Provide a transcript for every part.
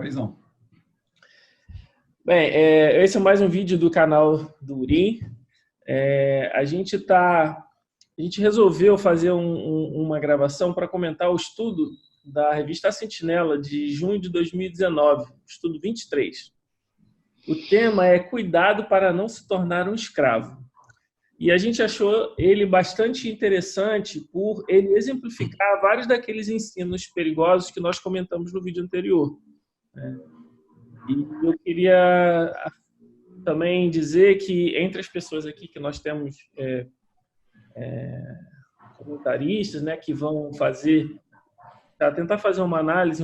Pois não. Bem, esse é mais um vídeo do canal do Urim. A gente resolveu fazer uma gravação para comentar o estudo da revista A Sentinela de junho de 2019, estudo 23. O tema é Cuidado para não se tornar um escravo. E a gente achou ele bastante interessante por ele exemplificar vários daqueles ensinos perigosos que nós comentamos no vídeo anterior. E eu queria também dizer que entre as pessoas aqui que nós temos comentaristas, né, que vão tentar fazer uma análise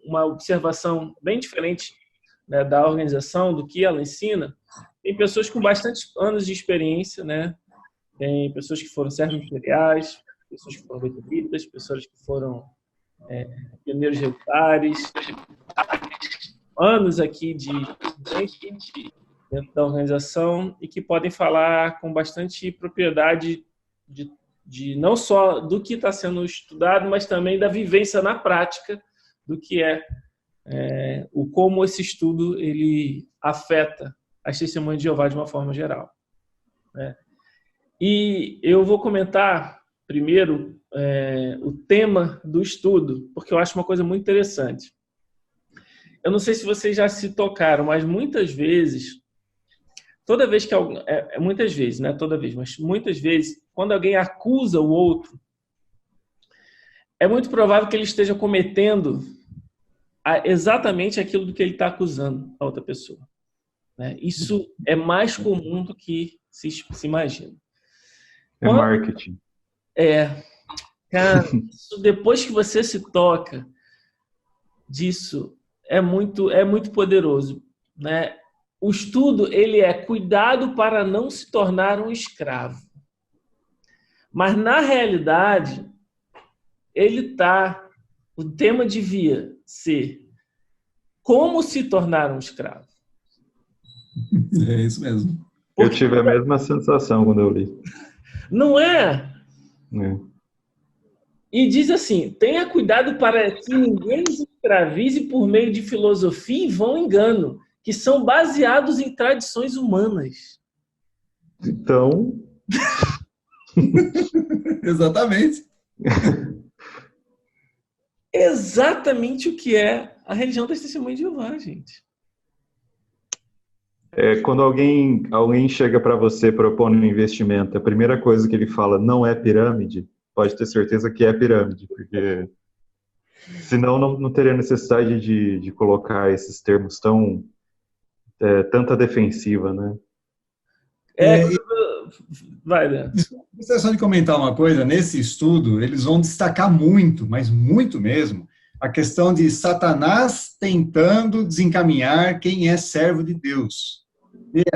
uma observação bem diferente, né, da organização, do que ela ensina. Tem pessoas com bastante anos de experiência, né? Tem pessoas que foram servos imperiais, pessoas que foram beduínas, pessoas que foram pioneiros regulares, anos aqui dentro da organização e que podem falar com bastante propriedade de não só do que está sendo estudado, mas também da vivência na prática do que como esse estudo ele afeta as testemunhas de Jeová de uma forma geral, né? E eu vou comentar primeiro o tema do estudo, porque eu acho uma coisa muito interessante. Eu não sei se vocês já se tocaram, mas muitas vezes, muitas vezes, não é toda vez, mas muitas vezes, quando alguém acusa o outro, é muito provável que ele esteja cometendo exatamente aquilo do que ele está acusando a outra pessoa, né? Isso é mais comum do que se imagina. Marketing. Cara, depois que você se toca disso, é muito poderoso, né? O estudo, ele é cuidado para não se tornar um escravo. Mas, na realidade, o tema devia ser como se tornar um escravo. É isso mesmo. Eu tive a mesma sensação quando eu li. Não é? E diz assim: tenha cuidado para que ninguém nos escravize por meio de filosofia e vão engano, que são baseados em tradições humanas. Então... Exatamente. Exatamente o que é a religião das testemunhas de Jeová, gente. Quando alguém chega para você propondo um investimento, a primeira coisa que ele fala não é pirâmide, pode ter certeza que é pirâmide, porque senão não teria necessidade de colocar esses termos tanta defensiva, né? Vai, né? Gostaria só de comentar uma coisa. Nesse estudo, eles vão destacar muito, mas muito mesmo, a questão de Satanás tentando desencaminhar quem é servo de Deus.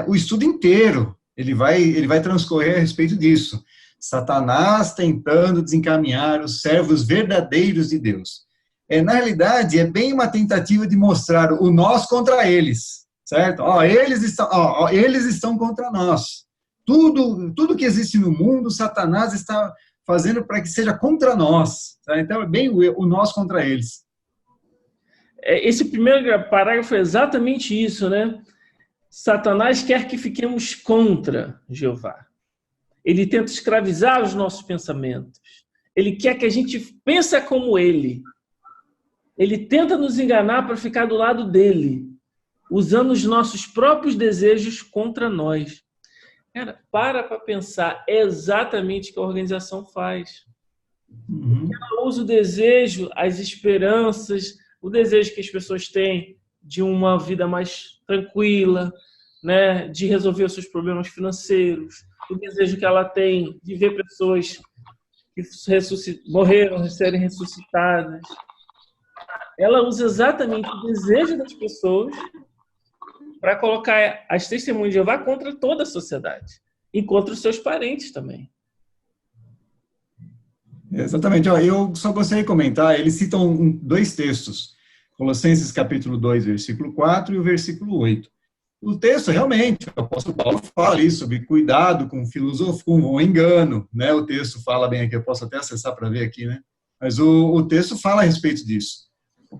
O estudo inteiro, ele vai transcorrer a respeito disso. Satanás tentando desencaminhar os servos verdadeiros de Deus. Na realidade, é bem uma tentativa de mostrar o nós contra eles, certo? Eles estão contra nós. Tudo que existe no mundo, Satanás está fazendo para que seja contra nós. Tá? Então, é bem o nós contra eles. Esse primeiro parágrafo é exatamente isso, né? Satanás quer que fiquemos contra Jeová. Ele tenta escravizar os nossos pensamentos. Ele quer que a gente pense como ele. Ele tenta nos enganar para ficar do lado dele, usando os nossos próprios desejos contra nós. Cara, para pensar, é exatamente o que a organização faz. Ela usa o desejo, as esperanças, o desejo que as pessoas têm de uma vida mais tranquila, né, de resolver os seus problemas financeiros, o desejo que ela tem de ver pessoas que morreram serem ressuscitadas. Ela usa exatamente o desejo das pessoas para colocar as testemunhas de Jeová contra toda a sociedade e contra os seus parentes também. Exatamente. Eu só gostaria de comentar, eles citam dois textos, Colossenses capítulo 2, versículo 4 e o versículo 8. O texto, realmente, o apóstolo Paulo fala isso, sobre cuidado com filosofia, com o engano, né? O texto fala bem aqui, eu posso até acessar para ver aqui, né? Mas o texto fala a respeito disso.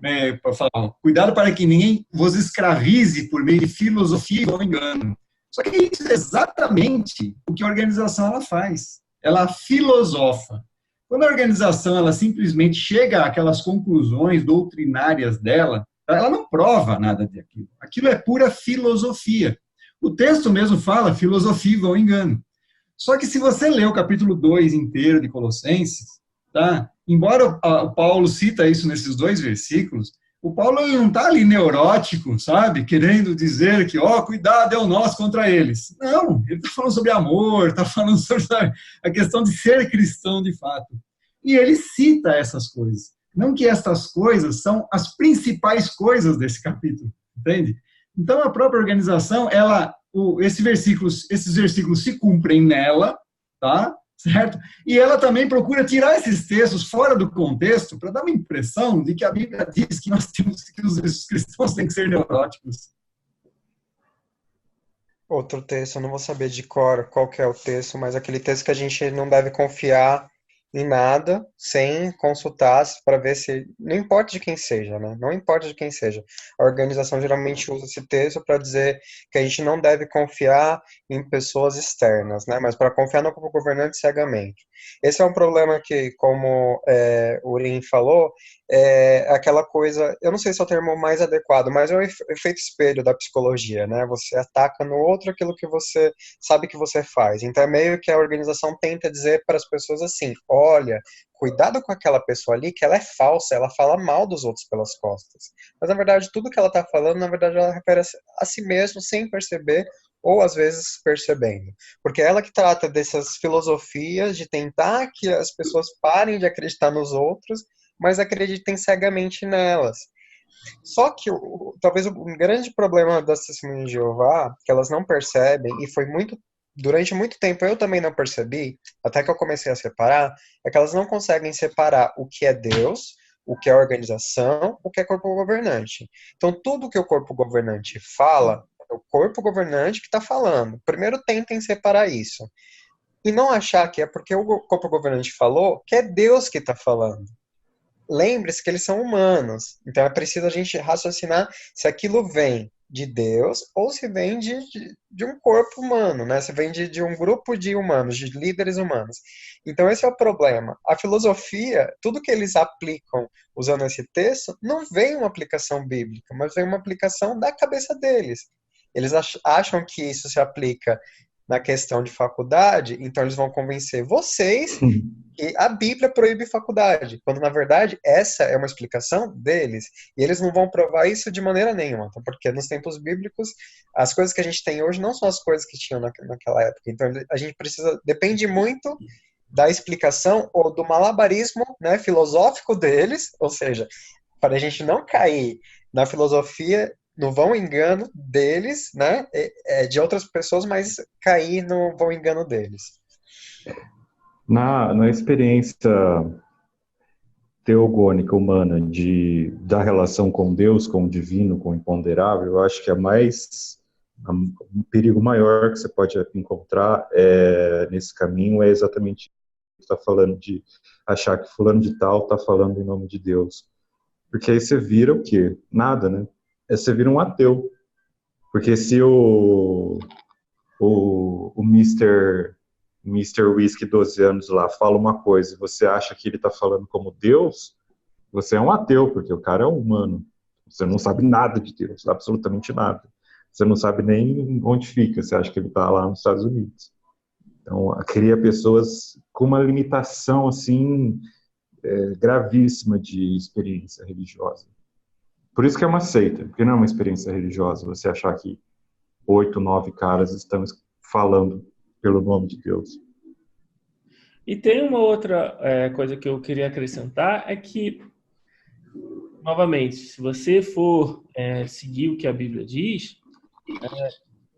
para falar, cuidado para que ninguém vos escravize por meio de filosofia ou engano. Só que isso é exatamente o que a organização ela faz. Ela filosofa. Quando a organização ela simplesmente chega àquelas conclusões doutrinárias dela, ela não prova nada daquilo. Aquilo é pura filosofia. O texto mesmo fala filosofia ou engano. Só que se você ler o capítulo 2 inteiro de Colossenses, tá? Embora o Paulo cita isso nesses 2 versículos, o Paulo ele não está ali neurótico, sabe? Querendo dizer que, cuidado, é o nós contra eles. Não, ele está falando sobre amor, está falando sobre a questão de ser cristão de fato. E ele cita essas coisas. Não que estas coisas são as principais coisas desse capítulo, entende? Então, a própria organização, esses versículos se cumprem nela, tá? Certo? E ela também procura tirar esses textos fora do contexto para dar uma impressão de que a Bíblia diz que os cristãos têm que ser neuróticos. Outro texto, eu não vou saber de cor qual que é o texto, mas aquele texto que a gente não deve confiar em nada sem consultar para ver se... Não importa de quem seja, né? Não importa de quem seja. A organização geralmente usa esse texto para dizer que a gente não deve confiar em pessoas externas, né? Mas para confiar no governante cegamente. Esse é um problema que, como o Urim falou, é aquela coisa... Eu não sei se é o termo mais adequado, mas é o efeito espelho da psicologia, né? Você ataca no outro aquilo que você sabe que você faz. Então é meio que a organização tenta dizer para as pessoas assim: olha, cuidado com aquela pessoa ali, que ela é falsa, ela fala mal dos outros pelas costas. Mas, na verdade, tudo que ela está falando, na verdade, ela refere a si mesma sem perceber, ou às vezes percebendo. Porque é ela que trata dessas filosofias de tentar que as pessoas parem de acreditar nos outros, mas acreditem cegamente nelas. Só que talvez o grande problema das testemunhas de Jeová, que elas não percebem, e foi durante muito tempo eu também não percebi, até que eu comecei a separar, é que elas não conseguem separar o que é Deus, o que é organização, o que é corpo governante. Então, tudo que o corpo governante fala, é o corpo governante que está falando. Primeiro, tentem separar isso. E não achar que é porque o corpo governante falou, que é Deus que está falando. Lembre-se que eles são humanos. Então, é preciso a gente raciocinar se aquilo vem de Deus ou se vem de um corpo humano, né? Se vem de um grupo de humanos, de líderes humanos. Então, esse é o problema. A filosofia, tudo que eles aplicam usando esse texto, não vem uma aplicação bíblica, mas vem uma aplicação da cabeça deles. Eles acham que isso se aplica na questão de faculdade, então eles vão convencer vocês que a Bíblia proíbe faculdade, quando na verdade essa é uma explicação deles, e eles não vão provar isso de maneira nenhuma, porque nos tempos bíblicos as coisas que a gente tem hoje não são as coisas que tinham naquela época, então a gente depende muito da explicação ou do malabarismo, né, filosófico deles, ou seja, para a gente não cair na filosofia, no vão engano deles, né, de outras pessoas, mas cair no vão engano deles. Na experiência teogônica humana da relação com Deus, com o divino, com o imponderável, eu acho que um perigo maior que você pode encontrar nesse caminho é exatamente está falando de achar que fulano de tal está falando em nome de Deus. Porque aí você vira o quê? Nada, né? Você vira um ateu. Porque se o Mr. Whisky, 12 anos lá, fala uma coisa e você acha que ele está falando como Deus, você é um ateu, porque o cara é um humano. Você não sabe nada de Deus, absolutamente nada. Você não sabe nem onde fica, você acha que ele está lá nos Estados Unidos. Então, cria pessoas com uma limitação, assim, gravíssima de experiência religiosa. Por isso que é uma seita, porque não é uma experiência religiosa, você achar que 8, 9 caras estão falando pelo nome de Deus. E tem uma outra coisa que eu queria acrescentar, é que, novamente, se você for seguir o que a Bíblia diz,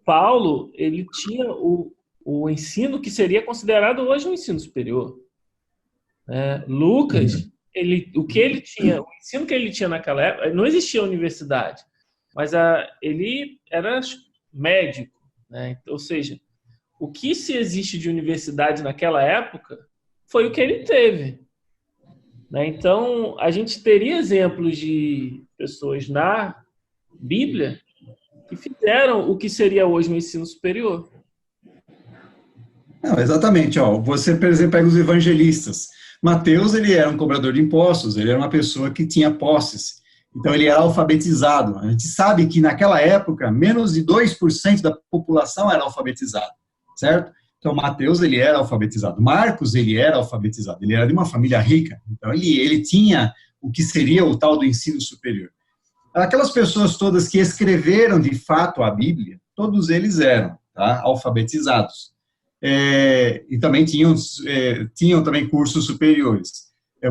Paulo, ele tinha o ensino que seria considerado hoje um ensino superior. Lucas, o ensino que ele tinha naquela época, não existia universidade, mas ele era médico, né? Ou seja, o que se existe de universidade naquela época foi o que ele teve. né? Então, a gente teria exemplos de pessoas na Bíblia que fizeram o que seria hoje um ensino superior. Não, exatamente. Ó, você, por exemplo, pega os evangelistas. Mateus, ele era um cobrador de impostos, ele era uma pessoa que tinha posses. Então, ele era alfabetizado. A gente sabe que, naquela época, menos de 2% da população era alfabetizada, certo? Então, Mateus, ele era alfabetizado. Marcos, ele era alfabetizado. Ele era de uma família rica. Então, ele tinha o que seria o tal do ensino superior. Aquelas pessoas todas que escreveram, de fato, a Bíblia, todos eles eram, tá, alfabetizados. E também tinham também cursos superiores.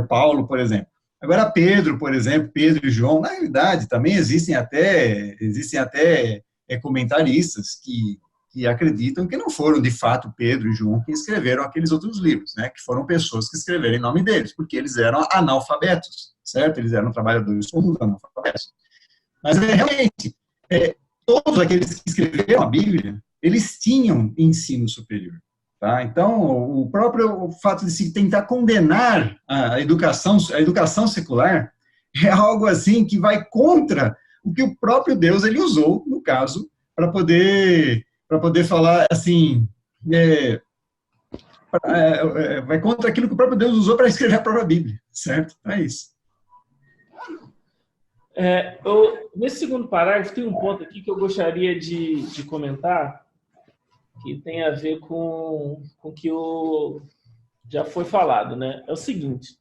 Paulo, por exemplo. Agora, Pedro, por exemplo, Pedro e João, na realidade, também existem até comentaristas que acreditam que não foram, de fato, Pedro e João que escreveram aqueles outros livros, né? Que foram pessoas que escreveram em nome deles, porque eles eram analfabetos, certo? Eles eram trabalhadores comuns, analfabetos. Mas, realmente, todos aqueles que escreveram a Bíblia, eles tinham ensino superior. Tá? Então, o próprio fato de se tentar condenar a educação secular é algo assim que vai contra o que o próprio Deus ele usou, no caso, para poder falar assim, vai contra aquilo que o próprio Deus usou para escrever a própria Bíblia, certo? É isso. Nesse segundo parágrafo tem um ponto aqui que eu gostaria de comentar, que tem a ver com o que já foi falado, né? É o seguinte,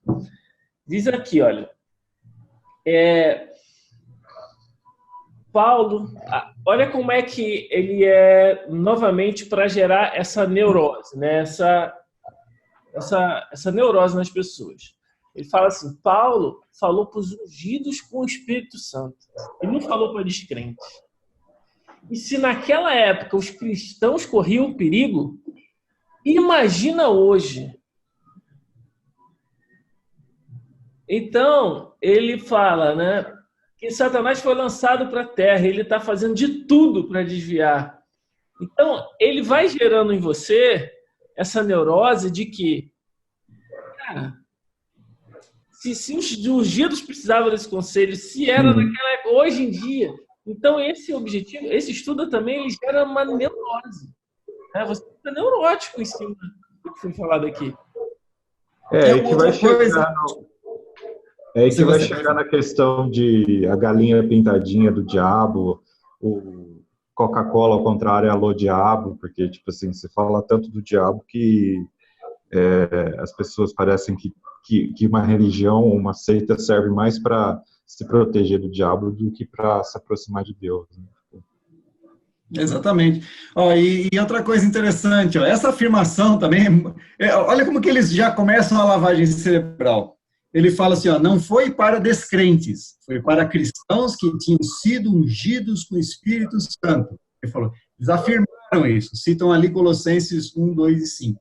diz aqui, olha, Paulo, olha como é que ele é novamente para gerar essa neurose, né? Essa neurose nas pessoas. Ele fala assim, Paulo falou para os ungidos com o Espírito Santo, ele não falou para descrentes. E se naquela época os cristãos corriam perigo, imagina hoje. Então, ele fala, né, que Satanás foi lançado para a terra, ele está fazendo de tudo para desviar. Então, ele vai gerando em você essa neurose de que, cara, se os ungidos precisavam desse conselho, se era naquela época, hoje em dia... Então, esse objetivo, esse estudo também ele gera uma neurose. Né? Você fica neurótico em cima do que foi falado aqui. Que vai chegar na questão de a galinha pintadinha do diabo, o Coca-Cola, ao contrário, é alô diabo, porque, tipo assim, você fala tanto do diabo que as pessoas parecem que uma religião, uma seita serve mais para se proteger do diabo do que para se aproximar de Deus. Né? Exatamente. E outra coisa interessante, essa afirmação também, olha como que eles já começam a lavagem cerebral. Ele fala assim, não foi para descrentes, foi para cristãos que tinham sido ungidos com o Espírito Santo. Ele falou, eles afirmaram isso, citam ali Colossenses 1, 2 e 5.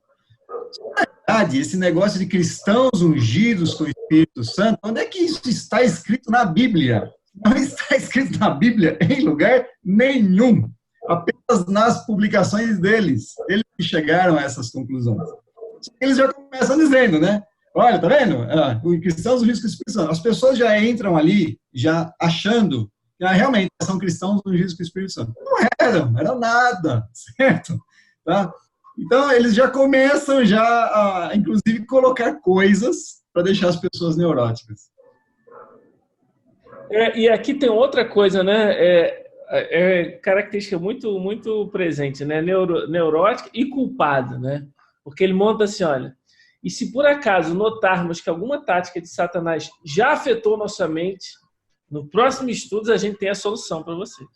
Na verdade, esse negócio de cristãos ungidos com o Espírito Santo, onde é que isso está escrito na Bíblia? Não está escrito na Bíblia em lugar nenhum. Apenas nas publicações deles. Eles chegaram a essas conclusões. Eles já começam dizendo, né? Olha, tá vendo? Cristãos ungidos com o Espírito Santo. As pessoas já entram ali, já achando que realmente são cristãos ungidos com o Espírito Santo. Não eram nada, certo? Tá? Então, eles já começam a, inclusive, colocar coisas para deixar as pessoas neuróticas. E aqui tem outra coisa, né? Característica muito, muito presente, né? Neurótica e culpada, né? Porque ele monta assim, olha, e se por acaso notarmos que alguma tática de Satanás já afetou nossa mente, no próximo estudo a gente tem a solução para vocês.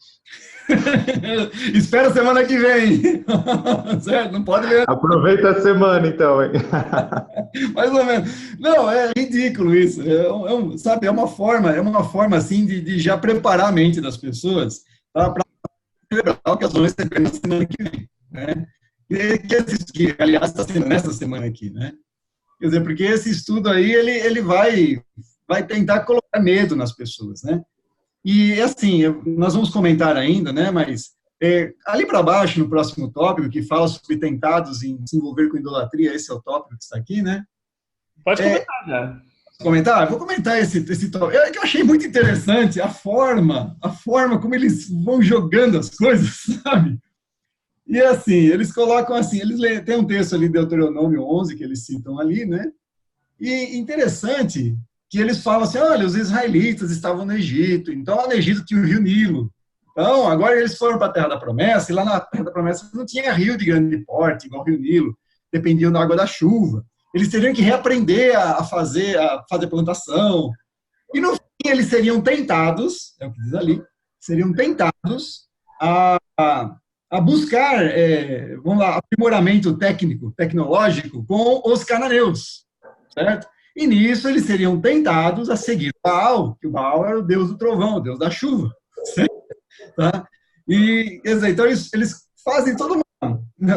Espera a semana que vem. Certo? Não pode ler. Aproveita a semana, então. Hein? Mais ou menos. Não, é ridículo isso. Sabe, é uma forma assim de já preparar a mente das pessoas para celebrar o que elas vão receber na semana que vem. Né? Que aliás, está sendo nessa semana aqui, né? Quer dizer, porque esse estudo aí, ele vai tentar colocar medo nas pessoas, né? E, assim, nós vamos comentar ainda, né? Mas ali para baixo, no próximo tópico, que fala sobre tentados em se envolver com idolatria, esse é o tópico que está aqui, né? Pode comentar, já. comentar? Eu vou comentar esse tópico. É que eu achei muito interessante a forma como eles vão jogando as coisas, sabe? E assim, eles colocam assim, tem um texto ali, Deuteronômio 11, que eles citam ali, né? E interessante que eles falam assim, olha, os israelitas estavam no Egito, então lá no Egito tinha o rio Nilo. Então, agora eles foram para a Terra da Promessa, e lá na Terra da Promessa não tinha rio de grande porte, igual o rio Nilo, dependiam da água da chuva. Eles teriam que reaprender a fazer plantação. E no fim eles seriam tentados, é o que diz ali, seriam tentados a, a buscar, vamos lá, aprimoramento técnico, tecnológico com os cananeus, certo? E nisso eles seriam tentados a seguir Baal, que o Baal era o deus do trovão, o deus da chuva, certo? Tá? E, quer dizer, então eles fazem todo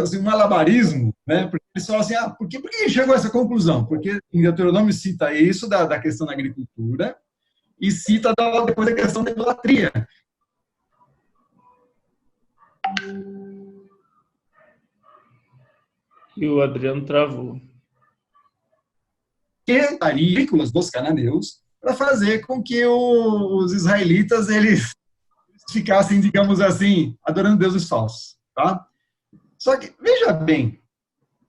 assim, um malabarismo, né? Porque eles falam assim, por que chegou a essa conclusão? Porque em Deuteronômio cita isso da questão da agricultura e cita depois a questão da idolatria. E o Adriano travou. Que agrícolas dos cananeus para fazer com que os israelitas eles ficassem, digamos assim, adorando deuses falsos, tá? Só que veja bem,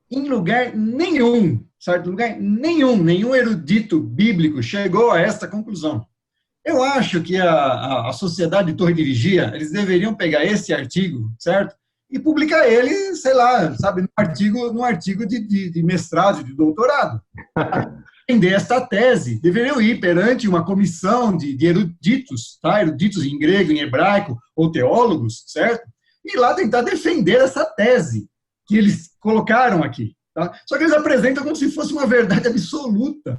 em lugar nenhum, certo? Lugar nenhum erudito bíblico chegou a esta conclusão. Eu acho que a sociedade de Torre de Vigia, eles deveriam pegar esse artigo, certo? E publicar ele, sei lá, sabe, num artigo de mestrado, de doutorado. Defender esta tese, deveriam ir perante uma comissão de eruditos, tá? Eruditos em grego, em hebraico, ou teólogos, certo? E lá tentar defender essa tese que eles colocaram aqui. Tá? Só que eles apresentam como se fosse uma verdade absoluta.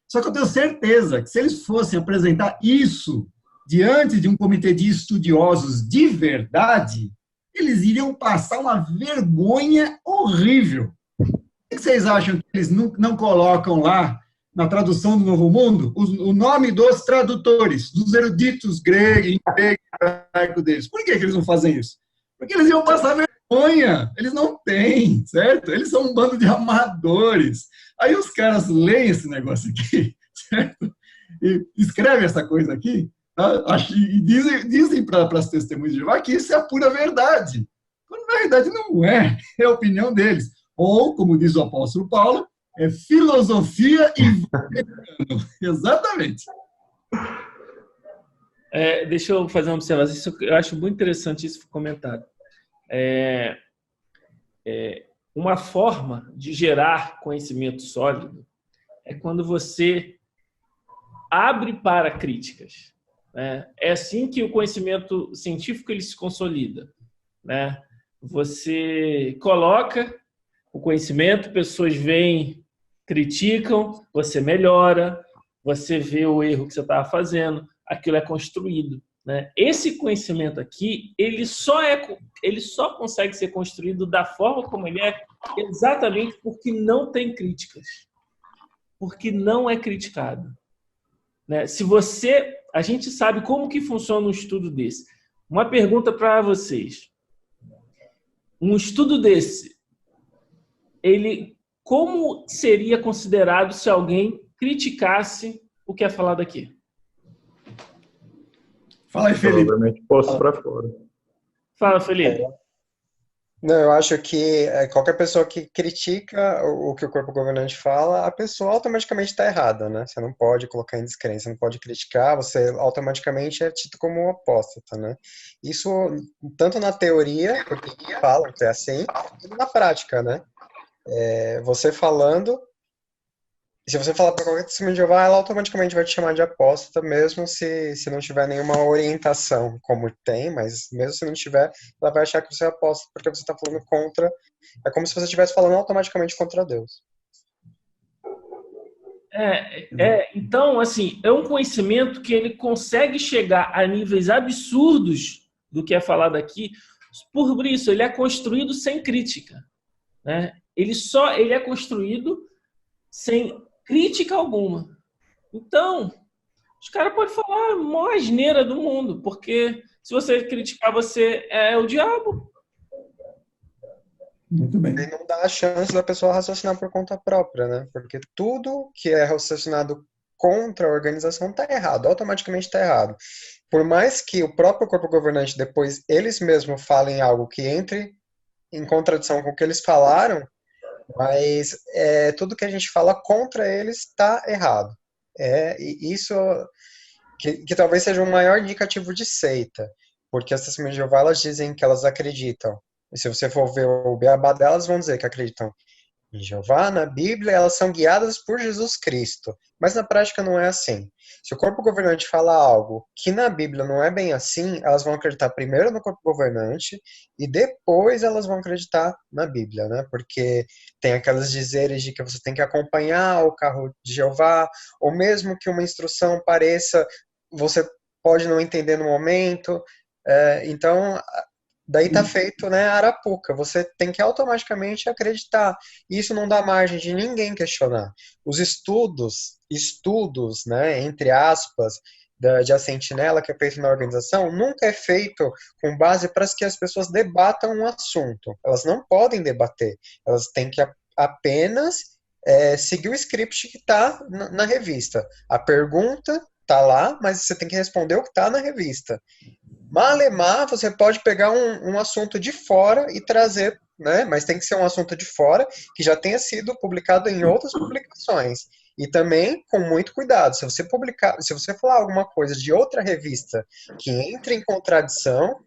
Só que eu tenho certeza que se eles fossem apresentar isso diante de um comitê de estudiosos de verdade, eles iriam passar uma vergonha horrível. O que vocês acham que eles não colocam lá, na tradução do Novo Mundo, o nome dos tradutores, dos eruditos gregos, hebraico deles? Por que eles não fazem isso? Porque eles iam passar vergonha. Eles não têm, certo? Eles são um bando de amadores. Aí os caras leem esse negócio aqui, certo? E escrevem essa coisa aqui, tá? E dizem para as testemunhas de Jeová que isso é a pura verdade. Quando na verdade não é. É a opinião deles. Ou, como diz o apóstolo Paulo, é filosofia e exatamente. Deixa eu fazer uma observação. Eu acho muito interessante esse comentário. Uma forma de gerar conhecimento sólido é quando você abre para críticas, né? É assim que o conhecimento científico ele se consolida, né? Você coloca o conhecimento, pessoas vêm, criticam, você melhora, você vê o erro que você estava fazendo, aquilo é construído, né? Esse conhecimento aqui, ele só consegue ser construído da forma como ele é, exatamente porque não tem críticas, porque não é criticado, né? A gente sabe como que funciona um estudo desse. Uma pergunta para vocês: um estudo desse, como seria considerado se alguém criticasse o que é falado aqui? Fala aí, Felipe. Provavelmente posto para fora. Fala, Felipe. Não, eu acho que qualquer pessoa que critica o que o corpo governante fala, a pessoa automaticamente está errada, né? Você não pode colocar em descrença, você não pode criticar, você automaticamente é tido como um apóstata, né? Isso tanto na teoria, porque falam que é assim, e na prática, né? Você falando, se você falar para qualquer testemunha de Jeová, ela automaticamente vai te chamar de apóstata, mesmo se não tiver nenhuma orientação, como tem, mas mesmo se não tiver, ela vai achar que você é apóstata porque você está falando contra. É como se você estivesse falando automaticamente contra Deus. Então, assim, é um conhecimento que ele consegue chegar a níveis absurdos do que é falado aqui. Por isso, ele é construído sem crítica, né? Ele é construído sem crítica alguma. Então, os caras podem falar a maior asneira do mundo, porque se você criticar, você é o diabo. Muito bem. E não dá a chance da pessoa raciocinar por conta própria, né? Porque tudo que é raciocinado contra a organização, está errado, automaticamente está errado. Por mais que o próprio corpo governante, depois, eles mesmos falem algo que entre em contradição com o que eles falaram, mas tudo que a gente fala contra eles está errado. E isso que talvez seja o maior indicativo de seita, porque as testemunhas de Jeová, elas dizem que elas acreditam. E se você for ver o beabá delas, vão dizer que acreditam em Jeová, na Bíblia, elas são guiadas por Jesus Cristo. Mas na prática não é assim. Se o corpo governante fala algo que na Bíblia não é bem assim, elas vão acreditar primeiro no corpo governante e depois elas vão acreditar na Bíblia, né? Porque tem aquelas dizeres de que você tem que acompanhar o carro de Jeová, ou mesmo que uma instrução pareça, você pode não entender no momento. Então, daí tá feito, né, a arapuca. Você tem que automaticamente acreditar. Isso não dá margem de ninguém questionar. Os estudos, né, entre aspas, de A Sentinela, que é feito na organização, nunca é feito com base para que as pessoas debatam um assunto. Elas não podem debater. Elas têm que apenas seguir o script que está na revista. A pergunta está lá, mas você tem que responder o que está na revista. Malemar, você pode pegar um assunto de fora e trazer, né? Mas tem que ser um assunto de fora que já tenha sido publicado em outras publicações. E também com muito cuidado. Se você falar alguma coisa de outra revista que entre em contradição,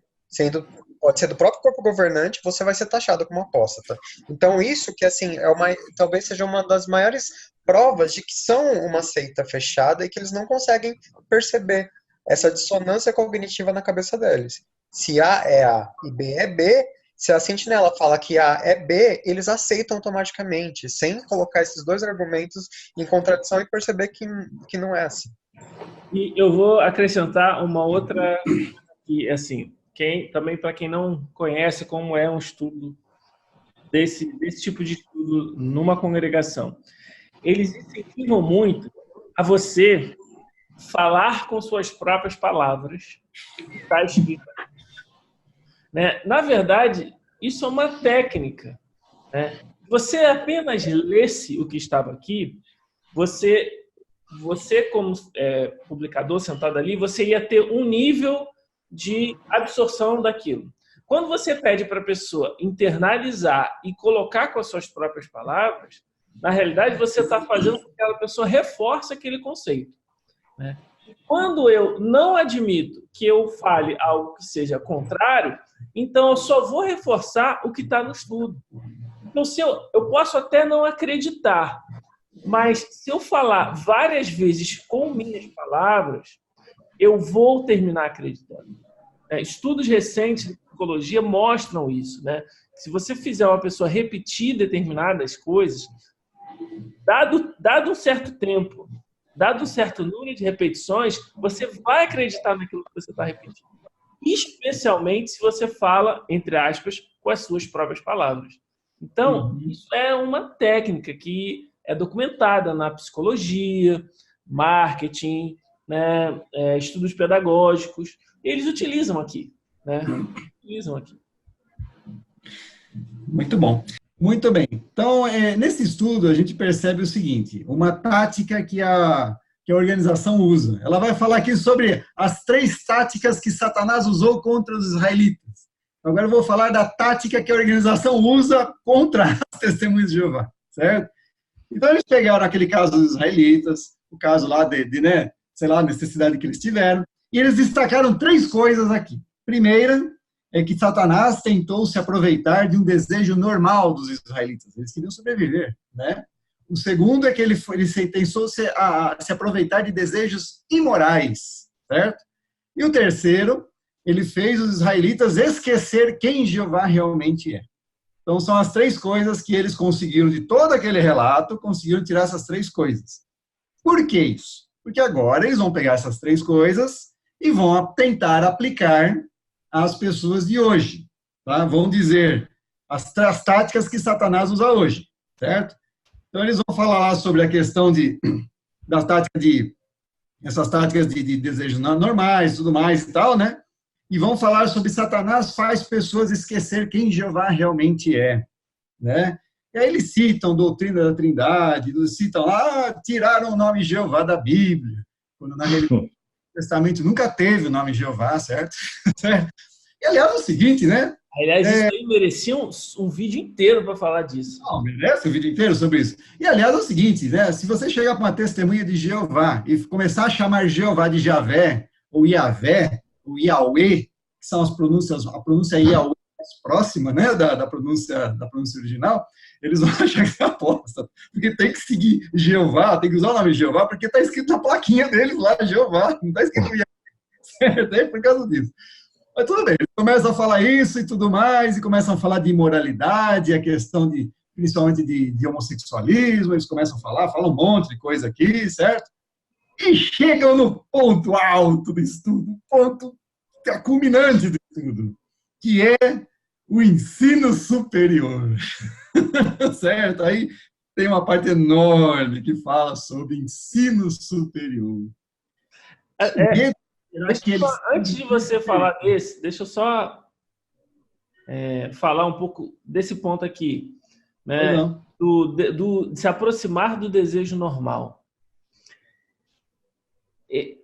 pode ser do próprio corpo governante, você vai ser taxado como apóstata. Então isso que assim talvez seja uma das maiores provas de que são uma seita fechada e que eles não conseguem perceber essa dissonância cognitiva na cabeça deles. Se A é A e B é B, se a sentinela fala que A é B, eles aceitam automaticamente, sem colocar esses dois argumentos em contradição e perceber que não é assim. E eu vou acrescentar uma outra, que assim, também para quem não conhece como é um estudo desse tipo de estudo numa congregação. Eles incentivam muito a você falar com suas próprias palavras, está escrito. Né? Na verdade, isso é uma técnica. Né? Se você apenas lesse o que estava aqui, você como publicador sentado ali, você ia ter um nível de absorção daquilo. Quando você pede para a pessoa internalizar e colocar com as suas próprias palavras, na realidade você está fazendo com que aquela pessoa reforce aquele conceito. Né? Quando eu não admito que eu fale algo que seja contrário, então eu só vou reforçar o que está no estudo. Então, eu posso até não acreditar, mas se eu falar várias vezes com minhas palavras, eu vou terminar acreditando. Estudos recentes de psicologia mostram isso. Né? Se você fizer uma pessoa repetir determinadas coisas, dado um certo tempo, dado um certo número de repetições, você vai acreditar naquilo que você está repetindo. Especialmente se você fala, entre aspas, com as suas próprias palavras. Então, isso é uma técnica que é documentada na psicologia, marketing, né, estudos pedagógicos. Eles utilizam aqui. Né? Muito bom. Muito bem. Então, nesse estudo, a gente percebe o seguinte, uma tática que a organização usa. Ela vai falar aqui sobre as 3 táticas que Satanás usou contra os israelitas. Agora eu vou falar da tática que a organização usa contra as testemunhas de Jeová, certo? Então, eles pegaram aquele caso dos israelitas, o caso lá né, sei lá, a necessidade que eles tiveram, e eles destacaram 3 coisas aqui. Primeira, é que Satanás tentou se aproveitar de um desejo normal dos israelitas. Eles queriam sobreviver, né? O segundo é que ele tentou se aproveitar de desejos imorais, certo? E o terceiro, ele fez os israelitas esquecer quem Jeová realmente é. Então, são as 3 coisas que eles conseguiram, de todo aquele relato, conseguiram tirar essas 3 coisas. Por que isso? Porque agora eles vão pegar essas 3 coisas e vão tentar aplicar às pessoas de hoje. Tá? Vão dizer as táticas que Satanás usa hoje, certo? Então, eles vão falar lá sobre a questão essas táticas de desejos normais, tudo mais e tal, né? E vão falar sobre Satanás faz pessoas esquecer quem Jeová realmente é, né? E aí eles citam doutrina da Trindade, eles citam lá, tiraram o nome Jeová da Bíblia, quando na realidade o Testamento nunca teve o nome Jeová, certo? E aliás é o seguinte, né? Aliás, isso aí merecia um vídeo inteiro para falar disso. Não, merece o vídeo inteiro sobre isso. E aliás é o seguinte, né? Se você chegar para uma testemunha de Jeová e começar a chamar Jeová de Javé, ou Iavé, ou Yahweh, que são as pronúncias, a pronúncia Yahweh mais próxima, né, da pronúncia original, eles vão achar que é aposta, porque tem que seguir Jeová, tem que usar o nome Jeová, porque está escrito na plaquinha deles lá, Jeová, não está escrito Yahvé, certo? É por causa disso. Mas tudo bem, eles começam a falar isso e tudo mais, e começam a falar de imoralidade, a questão principalmente de homossexualismo, eles começam a falam um monte de coisa aqui, certo? E chegam no ponto alto do estudo, ponto culminante do estudo, que é o ensino superior. Certo? Aí tem uma parte enorme que fala sobre ensino superior. Antes de você falar desse, deixa eu só falar um pouco desse ponto aqui, né? De se aproximar do desejo normal.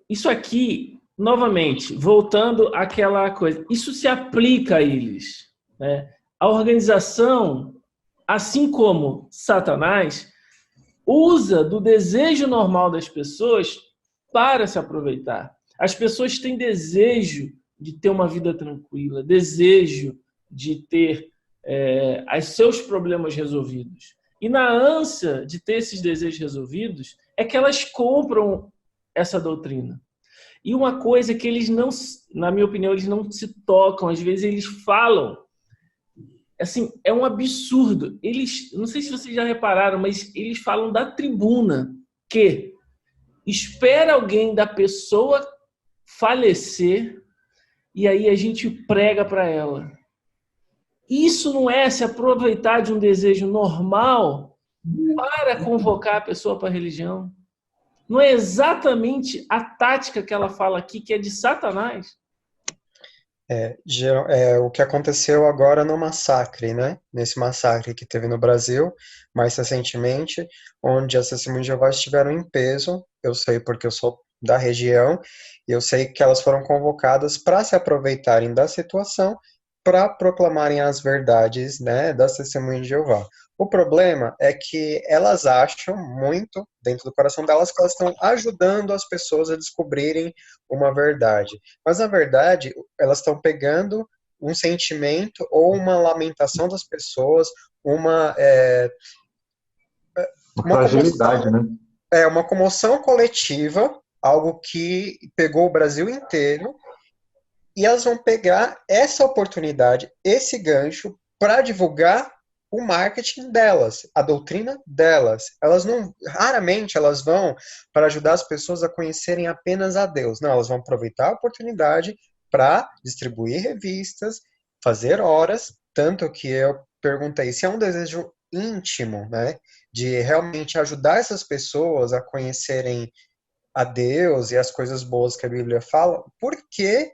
Isso aqui, novamente, voltando àquela coisa, isso se aplica a eles, né? A organização, assim como Satanás, usa do desejo normal das pessoas para se aproveitar. As pessoas têm desejo de ter uma vida tranquila, desejo de ter os seus problemas resolvidos. E na ânsia de ter esses desejos resolvidos, é que elas compram essa doutrina. E uma coisa que eles não, na minha opinião, eles não se tocam, às vezes eles falam, assim, é um absurdo. Eles, não sei se vocês já repararam, mas eles falam da tribuna que espera alguém da pessoa falecer e aí a gente prega para ela. Isso não é se aproveitar de um desejo normal para convocar a pessoa para a religião? Não é exatamente a tática que ela fala aqui, que é de Satanás? O que aconteceu agora no massacre, né? Nesse massacre que teve no Brasil, mais recentemente, onde as testemunhas de Jeová estiveram em peso. Eu sei porque eu sou da região, e eu sei que elas foram convocadas para se aproveitarem da situação, para proclamarem as verdades, né, das testemunhas de Jeová. O problema é que elas acham muito, dentro do coração delas, que elas estão ajudando as pessoas a descobrirem uma verdade. Mas, na verdade, elas estão pegando um sentimento ou uma lamentação das pessoas, uma fragilidade, né? Uma comoção coletiva, algo que pegou o Brasil inteiro, e elas vão pegar essa oportunidade, esse gancho, para divulgar o marketing delas, a doutrina delas. Raramente elas vão para ajudar as pessoas a conhecerem apenas a Deus. Não, elas vão aproveitar a oportunidade para distribuir revistas, fazer horas, tanto que eu perguntei se é um desejo íntimo, né, de realmente ajudar essas pessoas a conhecerem a Deus e as coisas boas que a Bíblia fala. Por que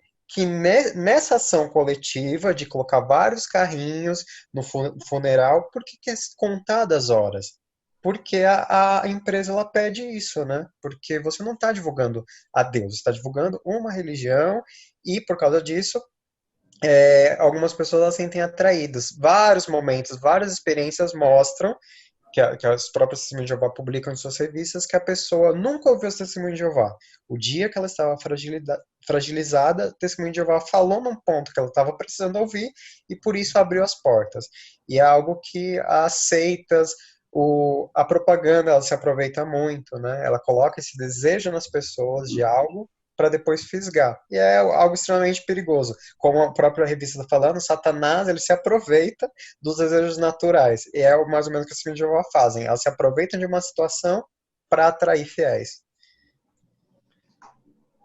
nessa ação coletiva de colocar vários carrinhos no funeral, por que é contadas horas? Porque a empresa ela pede isso, né? Porque você não está divulgando a Deus, você está divulgando uma religião, e por causa disso algumas pessoas elas se sentem atraídas. Vários momentos, várias experiências mostram que as próprias testemunhas de Jeová publicam em suas revistas, que a pessoa nunca ouviu as testemunhas de Jeová. O dia que ela estava fragilizada, a testemunha de Jeová falou num ponto que ela estava precisando ouvir, e por isso abriu as portas. E é algo que as seitas, a propaganda, ela se aproveita muito, né? Ela coloca esse desejo nas pessoas de algo para depois fisgar. E é algo extremamente perigoso. Como a própria revista está falando, Satanás ele se aproveita dos desejos naturais. E é mais ou menos o que as testemunhas de Jeová fazem. Elas se aproveitam de uma situação para atrair fiéis.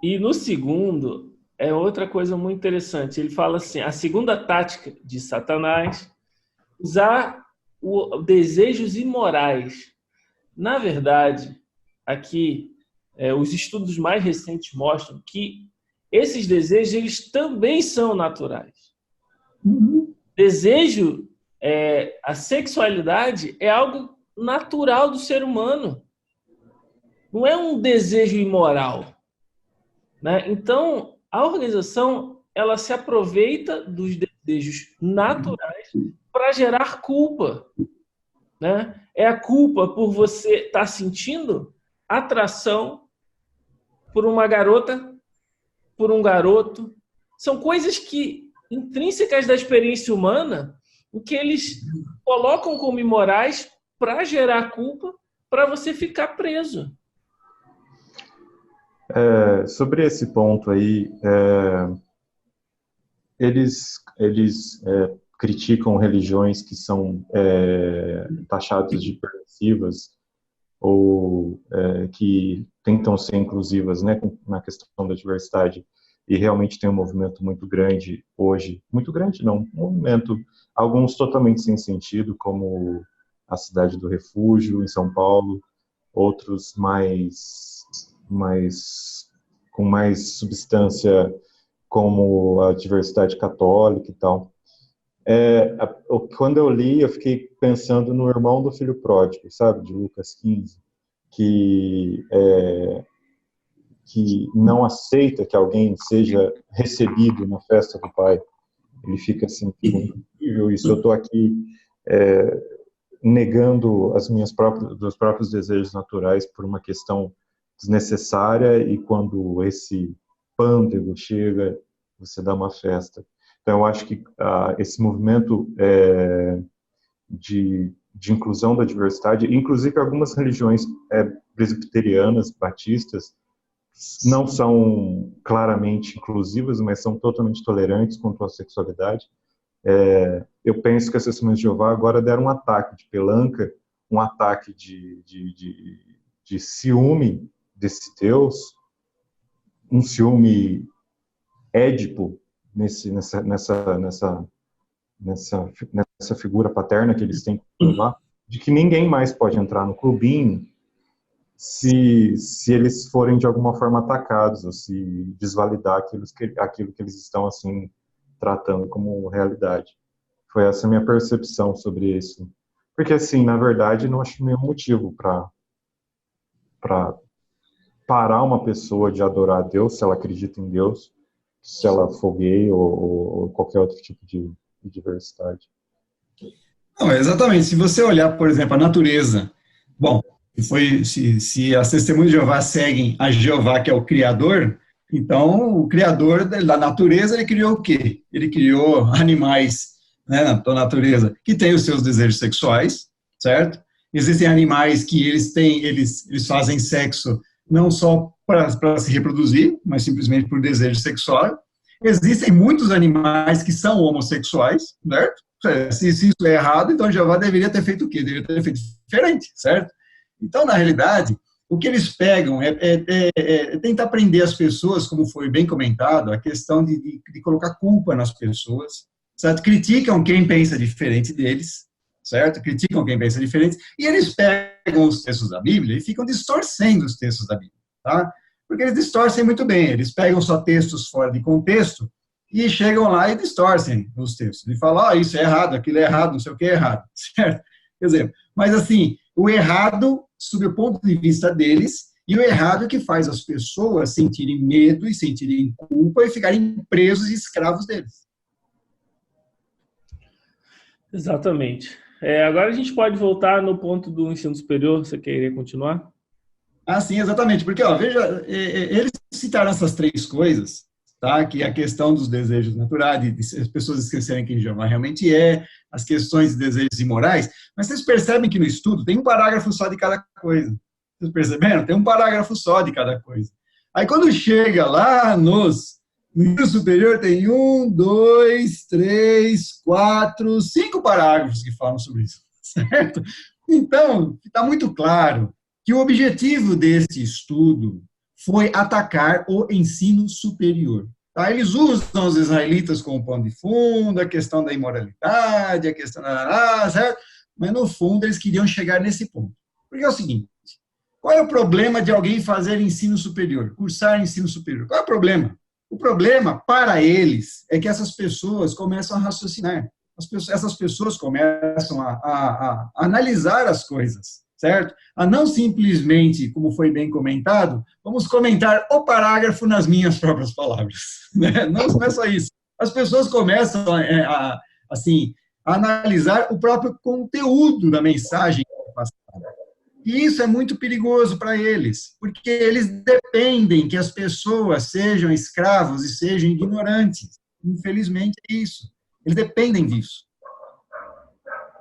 E no segundo, é outra coisa muito interessante. Ele fala assim, a segunda tática de Satanás, usar desejos imorais. Na verdade, aqui, os estudos mais recentes mostram que esses desejos eles também são naturais. Desejo a sexualidade é algo natural do ser humano. Não é um desejo imoral, né? Então, a organização, ela se aproveita dos desejos naturais para gerar culpa, né? É a culpa por você estar sentindo atração por uma garota, por um garoto. São coisas que intrínsecas da experiência humana, o que eles colocam como imorais para gerar culpa, para você ficar preso. Sobre esse ponto aí, eles criticam religiões que são taxadas de permissivas ou que tentam ser inclusivas, né, na questão da diversidade, e realmente tem um movimento muito grande hoje, muito grande não, um movimento, alguns totalmente sem sentido, como a Cidade do Refúgio, em São Paulo, outros com mais substância, como a diversidade católica e tal. Quando eu li, eu fiquei pensando no irmão do filho pródigo, sabe, de Lucas 15, que não aceita que alguém seja recebido na festa do pai. Ele fica assim, incrível isso, eu estou aqui negando meus próprios desejos naturais por uma questão desnecessária, e quando esse pândego chega, você dá uma festa. Então, eu acho que esse movimento de inclusão da diversidade, inclusive algumas religiões presbiterianas, batistas, não são claramente inclusivas, mas são totalmente tolerantes quanto à sexualidade. Eu penso que as Testemunhas de Jeová agora deram um ataque de pelanca, um ataque de ciúme desse Deus, um ciúme édipo nessa figura paterna que eles têm que provar, de que ninguém mais pode entrar no clubinho se eles forem de alguma forma atacados, ou se desvalidar aquilo que eles estão assim tratando como realidade. Foi essa a minha percepção sobre isso. Porque, assim, na verdade, não acho nenhum motivo para parar uma pessoa de adorar a Deus, se ela acredita em Deus, se ela for gay ou qualquer outro tipo de diversidade. Não, exatamente. Se você olhar, por exemplo, a natureza, bom, se as Testemunhas de Jeová seguem a Jeová, que é o Criador, então o Criador da natureza, ele criou o quê? Ele criou animais, né, da natureza, que têm os seus desejos sexuais, certo? Existem animais que eles fazem sexo não só para se reproduzir, mas simplesmente por desejo sexual. Existem muitos animais que são homossexuais, certo? Se isso é errado, então Jeová deveria ter feito o quê? Deveria ter feito diferente, certo? Então, na realidade, o que eles pegam é tentar prender as pessoas, como foi bem comentado, a questão de colocar culpa nas pessoas, certo? Criticam quem pensa diferente deles, certo? Criticam quem pensa diferente, e eles pegam os textos da Bíblia e ficam distorcendo os textos da Bíblia, tá? Porque eles distorcem muito bem, eles pegam só textos fora de contexto e chegam lá e distorcem os textos, e falam, isso é errado, aquilo é errado, não sei o que é errado, certo? Quer dizer, mas assim, o errado, sob o ponto de vista deles, e o errado é que faz as pessoas sentirem medo e sentirem culpa e ficarem presos e escravos deles. Exatamente. Agora a gente pode voltar no ponto do ensino superior. Você queria continuar? Sim, exatamente. Porque, veja, eles citaram essas três coisas, tá? Que é a questão dos desejos naturais, de as pessoas esquecerem quem Jeová realmente é, as questões de desejos imorais, mas vocês percebem que no estudo tem um parágrafo só de cada coisa. Vocês perceberam? Tem um parágrafo só de cada coisa. Aí quando chega lá no ensino superior, tem 1, 2, 3, 4, 5 parágrafos que falam sobre isso, certo? Então, está muito claro que o objetivo desse estudo foi atacar o ensino superior. Tá? Eles usam os israelitas como pano de fundo, a questão da imoralidade, a questão da... certo? Mas, no fundo, eles queriam chegar nesse ponto. Porque é o seguinte, qual é o problema de alguém fazer ensino superior, cursar ensino superior? Qual é o problema? O problema, para eles, é que essas pessoas começam a raciocinar. essas pessoas começam a analisar as coisas, certo? A não simplesmente, como foi bem comentado, vamos comentar o parágrafo nas minhas próprias palavras, né? Não é só isso. As pessoas começam assim, a analisar o próprio conteúdo da mensagem passada. E isso é muito perigoso para eles, porque eles dependem que as pessoas sejam escravos e sejam ignorantes. Infelizmente é isso. Eles dependem disso.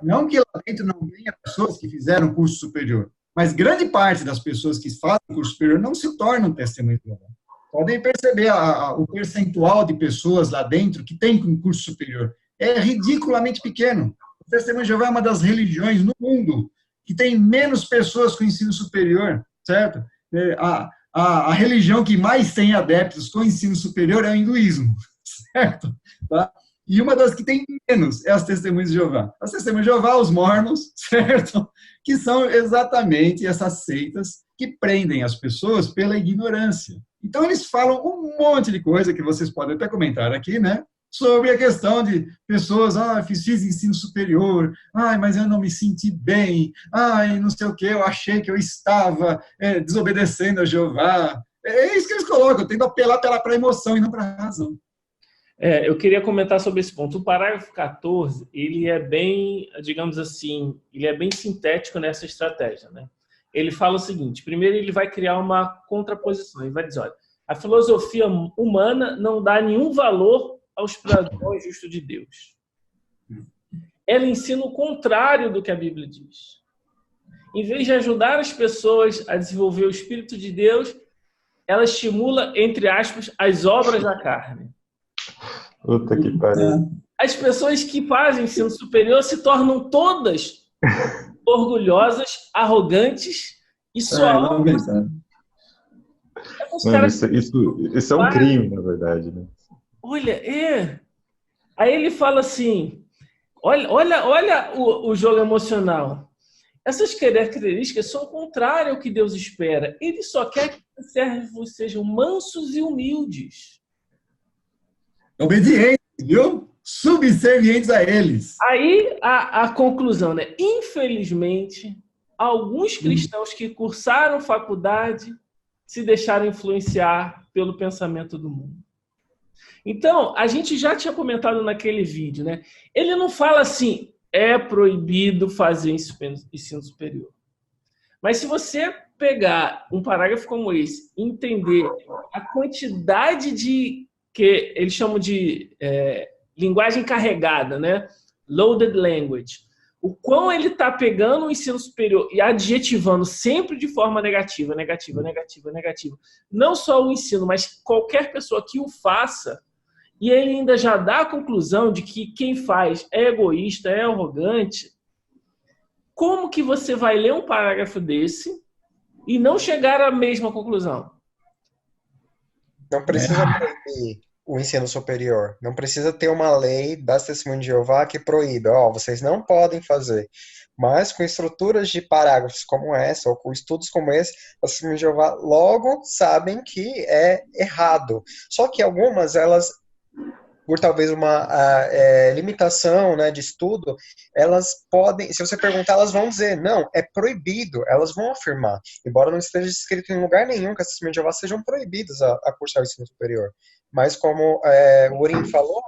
Não que lá dentro não tenha pessoas que fizeram curso superior, mas grande parte das pessoas que fazem curso superior não se tornam testemunhas de Jeová. Podem perceber o percentual de pessoas lá dentro que tem um curso superior. É ridiculamente pequeno. O Testemunho de Jeová é uma das religiões no mundo que tem menos pessoas com ensino superior, certo? A religião que mais tem adeptos com ensino superior é o hinduísmo, certo? Tá? E uma das que tem menos é as Testemunhas de Jeová. As Testemunhas de Jeová, os mormons, certo? Que são exatamente essas seitas que prendem as pessoas pela ignorância. Então, eles falam um monte de coisa que vocês podem até comentar aqui, né? Sobre a questão de pessoas, fiz ensino superior, mas eu não me senti bem, não sei o que, eu achei que eu estava desobedecendo a Jeová. É isso que eles colocam, tem que apelar para a emoção e não para a razão. Eu queria comentar sobre esse ponto. O parágrafo 14, ele é bem, digamos assim, ele é bem sintético nessa estratégia, né? Ele fala o seguinte: primeiro ele vai criar uma contraposição, ele vai dizer, olha, a filosofia humana não dá nenhum valor aos padrões justos de Deus. Ela ensina o contrário do que a Bíblia diz. Em vez de ajudar as pessoas a desenvolver o Espírito de Deus, ela estimula, entre aspas, as obras da carne. Puta que pariu. As pessoas que fazem ensino superior se tornam todas orgulhosas, arrogantes e só. Isso é um crime, na verdade, né? Olha, Aí ele fala assim, olha o jogo emocional. Essas características são contrárias ao que Deus espera. Ele só quer que os servos sejam mansos e humildes. Obedientes, viu? Subservientes a eles. Aí a conclusão, né? Infelizmente, alguns cristãos que cursaram faculdade se deixaram influenciar pelo pensamento do mundo. Então, a gente já tinha comentado naquele vídeo, né? Ele não fala assim, é proibido fazer ensino superior. Mas se você pegar um parágrafo como esse, entender a quantidade de, que eles chamam de linguagem carregada, né? Loaded language. O quão ele está pegando o ensino superior e adjetivando sempre de forma negativa. Não só o ensino, mas qualquer pessoa que o faça. E ele ainda já dá a conclusão de que quem faz é egoísta, é arrogante. Como que você vai ler um parágrafo desse e não chegar à mesma conclusão? Não precisa proibir o ensino superior. Não precisa ter uma lei das Testemunhas de Jeová que proíbe. Vocês não podem fazer. Mas com estruturas de parágrafos como essa, ou com estudos como esse, as Testemunhas de Jeová logo sabem que é errado. Só que algumas, elas, por talvez uma limitação, né, de estudo, elas podem, se você perguntar, elas vão dizer, não, é proibido, elas vão afirmar, embora não esteja escrito em lugar nenhum que as Testemunhas de Jeová sejam proibidas a cursar o ensino superior. Mas como o Urim falou,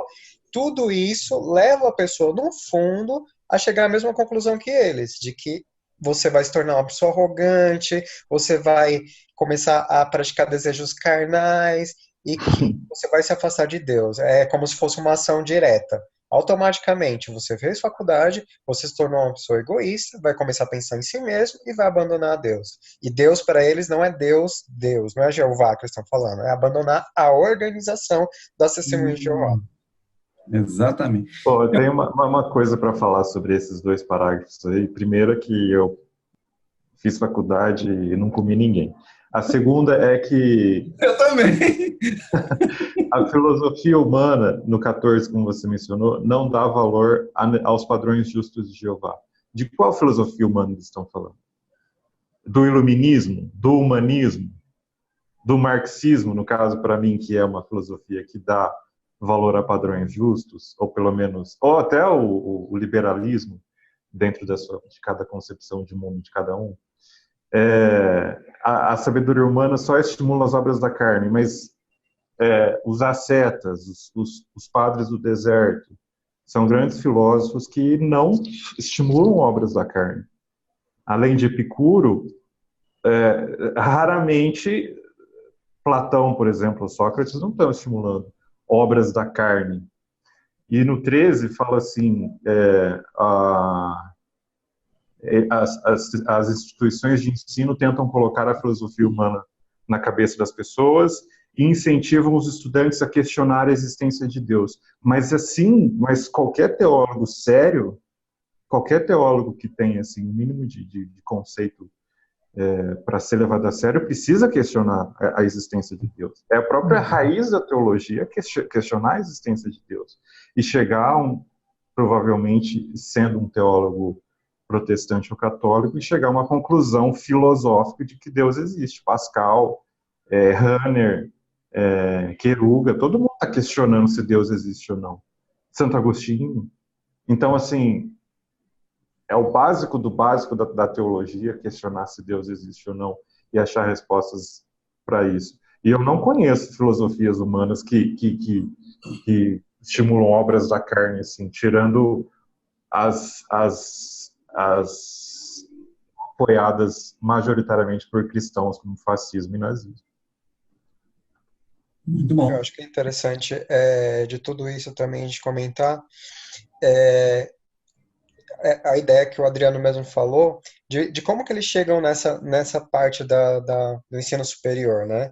tudo isso leva a pessoa, no fundo, a chegar à mesma conclusão que eles, de que você vai se tornar uma pessoa arrogante, você vai começar a praticar desejos carnais, e que você vai se afastar de Deus. É como se fosse uma ação direta. Automaticamente, você fez faculdade, você se tornou uma pessoa egoísta, vai começar a pensar em si mesmo e vai abandonar Deus. E Deus, para eles, não é Deus, não é Jeová que eles estão falando, é abandonar a organização das Testemunhas de Jeová. Exatamente. Pô, eu tenho uma coisa para falar sobre esses dois parágrafos aí. Primeiro, que eu fiz faculdade e não comi ninguém. A segunda é que... Eu também! A filosofia humana, no 14, como você mencionou, não dá valor aos padrões justos de Jeová. De qual filosofia humana eles estão falando? Do iluminismo? Do humanismo? Do marxismo, no caso, para mim, que é uma filosofia que dá valor a padrões justos, ou pelo menos, ou até o liberalismo, dentro de cada concepção de mundo de cada um, a sabedoria humana só estimula as obras da carne, mas os ascetas, os padres do deserto, são grandes filósofos que não estimulam obras da carne. Além de Epicuro, raramente Platão, por exemplo, Sócrates, não estão estimulando obras da carne. E no 13 fala assim, as instituições de ensino tentam colocar a filosofia humana na cabeça das pessoas e incentivam os estudantes a questionar a existência de Deus. Mas qualquer teólogo sério, qualquer teólogo que tenha assim, um mínimo de conceito para ser levado a sério, precisa questionar a existência de Deus. É a própria raiz da teologia questionar a existência de Deus. E chegar, provavelmente, sendo um teólogo protestante ou católico, e chegar a uma conclusão filosófica de que Deus existe. Pascal, Rahner, Queruga, todo mundo está questionando se Deus existe ou não. Santo Agostinho. Então, assim, é o básico do básico da teologia, questionar se Deus existe ou não e achar respostas para isso. E eu não conheço filosofias humanas que estimulam obras da carne, assim, tirando as apoiadas majoritariamente por cristãos, como fascismo e nazismo. Muito bom. Eu acho que é interessante de tudo isso também de comentar a ideia que o Adriano mesmo falou, de como que eles chegam nessa parte do ensino superior, né?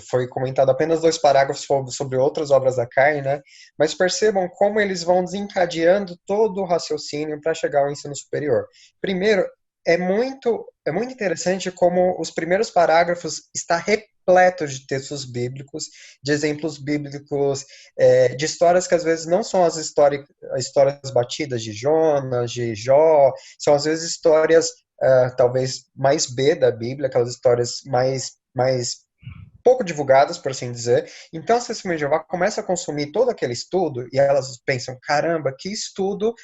Foi comentado apenas 2 parágrafos sobre outras obras da carne, né? Mas percebam como eles vão desencadeando todo o raciocínio para chegar ao ensino superior. Primeiro, é muito interessante como os primeiros parágrafos está repleto de textos bíblicos, de exemplos bíblicos, de histórias que às vezes não são as histórias batidas de Jonas, de Jó, são às vezes histórias talvez mais B da Bíblia, aquelas histórias mais pouco divulgadas, por assim dizer. Então, as Testemunhas de Jeová começam a consumir todo aquele estudo e elas pensam, caramba, que estudo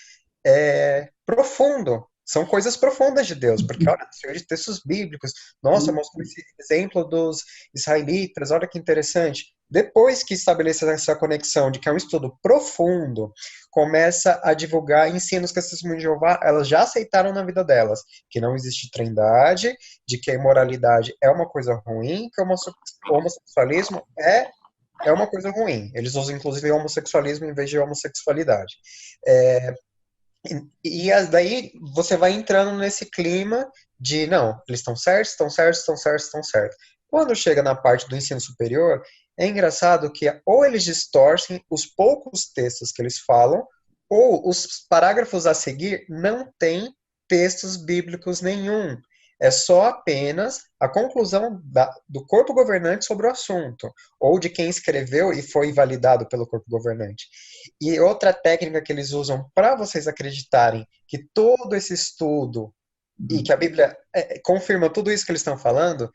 profundo. São coisas profundas de Deus, porque olha, de textos bíblicos, nossa, mostrou esse exemplo dos israelitas, olha que interessante. Depois que estabelece essa conexão de que é um estudo profundo, começa a divulgar ensinos que as Testemunhas de Jeová, elas já aceitaram na vida delas, que não existe trindade, de que a imoralidade é uma coisa ruim, que o homossexualismo é uma coisa ruim. Eles usam, inclusive, homossexualismo em vez de homossexualidade. E daí você vai entrando nesse clima de, não, eles estão certos. Quando chega na parte do ensino superior, é engraçado que ou eles distorcem os poucos textos que eles falam, ou os parágrafos a seguir não têm textos bíblicos nenhum. É só apenas a conclusão do corpo governante sobre o assunto, ou de quem escreveu e foi validado pelo corpo governante. E outra técnica que eles usam para vocês acreditarem que todo esse estudo e que a Bíblia confirma tudo isso que eles estão falando,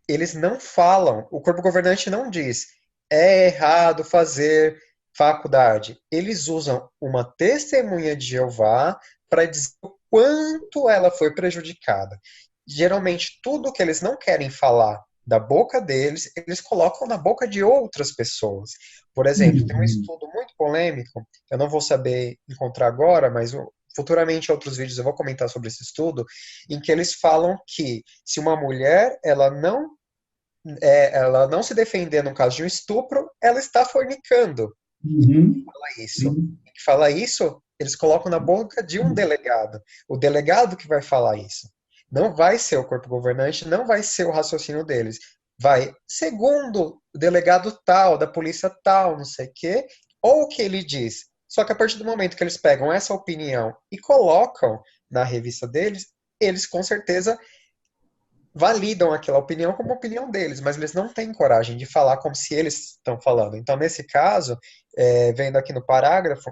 eles não falam, o corpo governante não diz, é errado fazer faculdade. Eles usam uma testemunha de Jeová para dizer o quanto ela foi prejudicada. Geralmente, tudo que eles não querem falar da boca deles, eles colocam na boca de outras pessoas. Por exemplo, tem um estudo muito polêmico, eu não vou saber encontrar agora, mas futuramente em outros vídeos eu vou comentar sobre esse estudo, em que eles falam que se uma mulher ela não se defender no caso de um estupro, ela está fornicando. Fala isso, eles colocam na boca de um delegado. O delegado que vai falar isso. Não vai ser o corpo governante, não vai ser o raciocínio deles. Vai, segundo o delegado tal, da polícia tal, não sei o quê, ou o que ele diz. Só que a partir do momento que eles pegam essa opinião e colocam na revista deles, eles com certeza validam aquela opinião como opinião deles, mas eles não têm coragem de falar como se eles estão falando. Então, nesse caso, vendo aqui no parágrafo,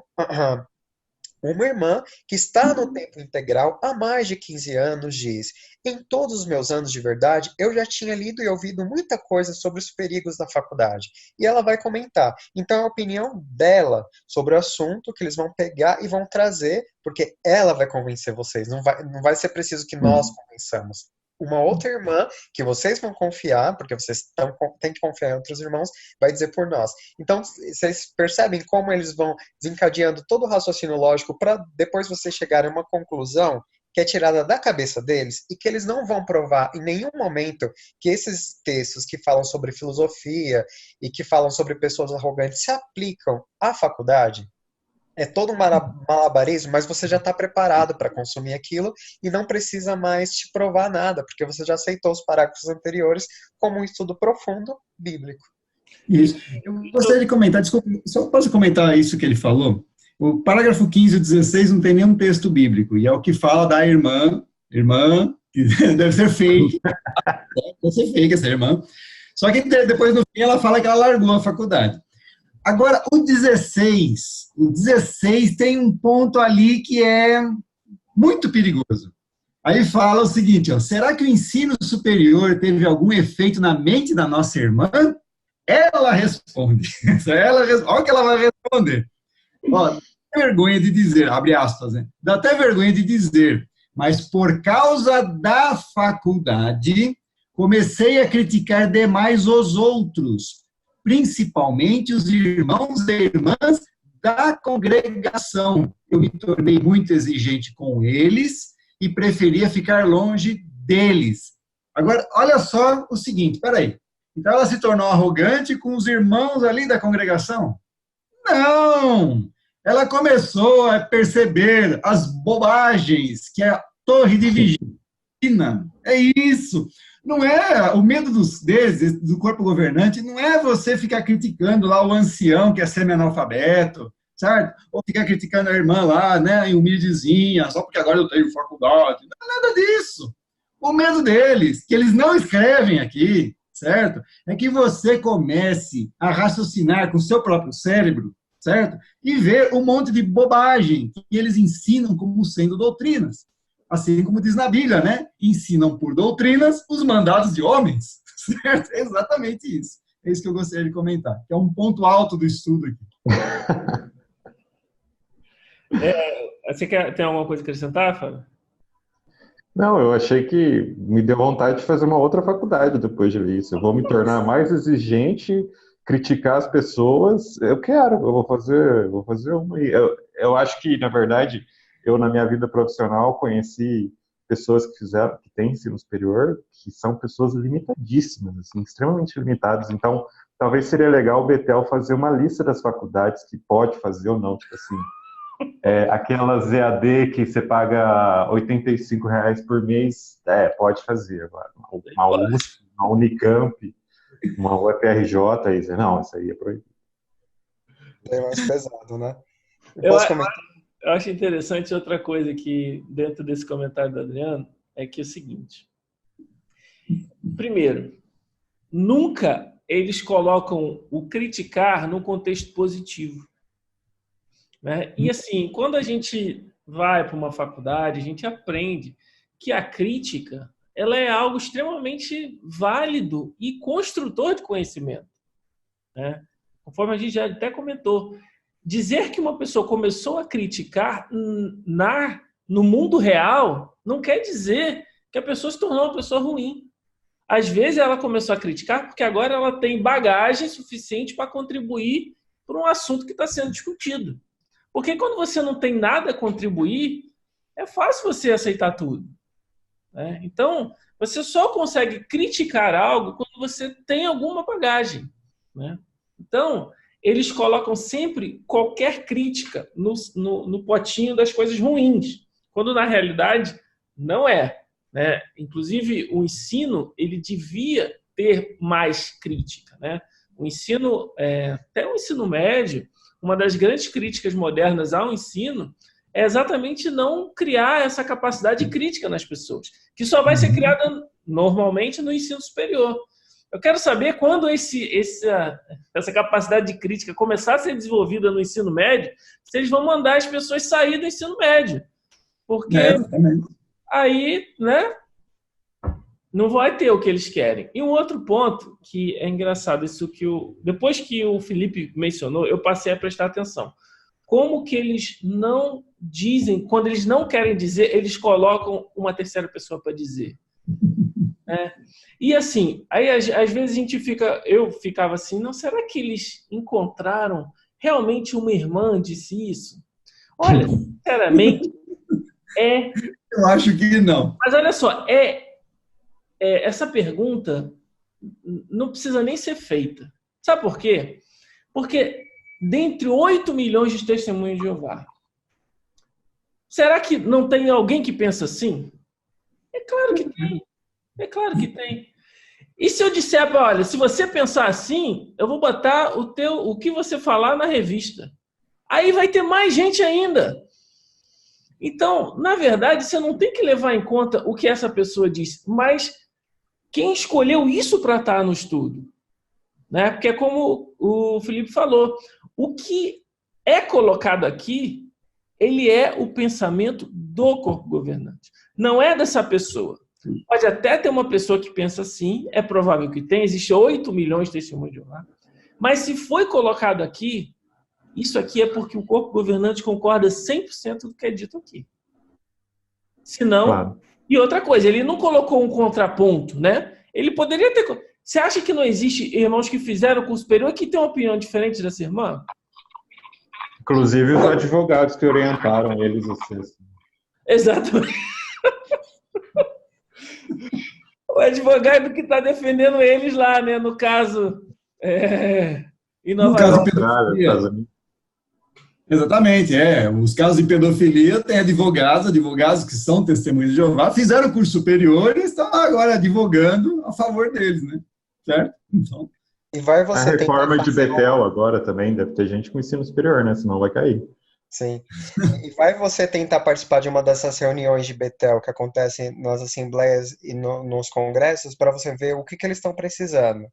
Uma irmã que está no tempo integral há mais de 15 anos diz: em todos os meus anos de verdade, eu já tinha lido e ouvido muita coisa sobre os perigos da faculdade. E ela vai comentar. Então, é a opinião dela sobre o assunto que eles vão pegar e vão trazer, porque ela vai convencer vocês. Não vai ser preciso que nós convençamos. Uma outra irmã que vocês vão confiar, porque vocês têm que confiar em outros irmãos, vai dizer por nós. Então, vocês percebem como eles vão desencadeando todo o raciocínio lógico para depois vocês chegarem a uma conclusão que é tirada da cabeça deles e que eles não vão provar em nenhum momento que esses textos que falam sobre filosofia e que falam sobre pessoas arrogantes se aplicam à faculdade. É todo um malabarismo, mas você já está preparado para consumir aquilo e não precisa mais te provar nada, porque você já aceitou os parágrafos anteriores como um estudo profundo bíblico. Isso. Eu gostaria de comentar, desculpa, só posso comentar isso que ele falou? O parágrafo 15 e 16 não tem nenhum texto bíblico, e é o que fala da irmã, que deve ser fake, deve ser fake essa irmã, só que depois no fim ela fala que ela largou a faculdade. Agora, o 16 tem um ponto ali que é muito perigoso. Aí fala o seguinte, ó, será que o ensino superior teve algum efeito na mente da nossa irmã? Ela responde. Olha o que ela vai responder. Ó, dá até vergonha de dizer, abre aspas, né? Dá até vergonha de dizer, mas por causa da faculdade, comecei a criticar demais os outros, principalmente os irmãos e irmãs da congregação. Eu me tornei muito exigente com eles e preferia ficar longe deles. Agora, olha só o seguinte, peraí. Então ela se tornou arrogante com os irmãos ali da congregação? Não! Ela começou a perceber as bobagens que a torre de vigia. É isso. Não é o medo deles, do corpo governante, não é você ficar criticando lá o ancião que é semi-analfabeto, certo? Ou ficar criticando a irmã lá, né, humildezinha, só porque agora eu tenho faculdade. Não é nada disso. O medo deles, que eles não escrevem aqui, certo? É que você comece a raciocinar com o seu próprio cérebro, certo? E ver um monte de bobagem que eles ensinam como sendo doutrinas. Assim como diz na Bíblia, né? Ensinam por doutrinas os mandados de homens. Certo? É exatamente isso. É isso que eu gostaria de comentar. Que é um ponto alto do estudo aqui. Você tem alguma coisa a acrescentar, Fábio? Não, eu achei que me deu vontade de fazer uma outra faculdade depois de ver isso. Eu vou me tornar mais exigente, criticar as pessoas. Eu quero, eu vou fazer uma. Eu acho que, na verdade, eu, na minha vida profissional, conheci pessoas que têm ensino superior, que são pessoas limitadíssimas, assim, extremamente limitadas. Então, talvez seria legal o Betel fazer uma lista das faculdades que pode fazer ou não, tipo assim, aquelas EAD que você paga R$ 85 por mês, pode fazer agora. Uma USP, uma Unicamp, uma UFRJ, aí, não, isso aí é proibido. É mais pesado, né? Eu acho interessante outra coisa que, dentro desse comentário do Adriano, é que é o seguinte. Primeiro, nunca eles colocam o criticar num contexto positivo. Né? E assim, quando a gente vai para uma faculdade, a gente aprende que a crítica ela é algo extremamente válido e construtor de conhecimento. Né? Conforme a gente já até comentou, dizer que uma pessoa começou a criticar no mundo real não quer dizer que a pessoa se tornou uma pessoa ruim. Às vezes ela começou a criticar porque agora ela tem bagagem suficiente para contribuir para um assunto que está sendo discutido. Porque quando você não tem nada a contribuir, é fácil você aceitar tudo. Né? Então, você só consegue criticar algo quando você tem alguma bagagem. Né? Então, eles colocam sempre qualquer crítica no potinho das coisas ruins, quando na realidade não é. Né? Inclusive, o ensino ele devia ter mais crítica. Né? O ensino, até o ensino médio, uma das grandes críticas modernas ao ensino é exatamente não criar essa capacidade crítica nas pessoas, que só vai ser criada normalmente no ensino superior. Eu quero saber quando essa capacidade de crítica começar a ser desenvolvida no ensino médio, se eles vão mandar as pessoas sair do ensino médio. Porque aí, né, não vai ter o que eles querem. E um outro ponto que é engraçado, depois que o Felipe mencionou, eu passei a prestar atenção. Como que eles não dizem, quando eles não querem dizer, eles colocam uma terceira pessoa para dizer. E assim, aí às vezes eu ficava assim, não, será que eles encontraram realmente uma irmã disse isso? Olha, sinceramente, Eu acho que não. Mas olha só, essa pergunta não precisa nem ser feita. Sabe por quê? Porque dentre 8 milhões de testemunhos de Jeová, será que não tem alguém que pensa assim? É claro que tem. É claro que tem. E se eu disser, olha, se você pensar assim, eu vou botar o que você falar na revista. Aí vai ter mais gente ainda. Então, na verdade, você não tem que levar em conta o que essa pessoa diz, mas quem escolheu isso para estar no estudo. Né? Porque é como o Felipe falou, o que é colocado aqui, ele é o pensamento do corpo governante. Não é dessa pessoa. Pode até ter uma pessoa que pensa assim, é provável que tenha, existe 8 milhões de testemunhos de Jeová, mas se foi colocado aqui, isso aqui é porque o corpo governante concorda 100% do que é dito aqui. Senão, claro. E outra coisa, ele não colocou um contraponto, né? Ele poderia ter... Você acha que não existe irmãos que fizeram curso superior que têm uma opinião diferente dessa irmã? Inclusive os advogados que orientaram eles a ser assim. Exatamente. O advogado que está defendendo eles lá, né? No caso... No caso de pedofilia. Exatamente, os casos de pedofilia tem advogados que são testemunhas de Jeová, fizeram curso superior e estão agora advogando a favor deles, né? Certo? Então, e vai você a reforma de Betel agora também, deve ter gente com ensino superior, né? Senão vai cair. Sim. E vai você tentar participar de uma dessas reuniões de Betel que acontecem nas assembleias e nos congressos para você ver o que eles estão precisando.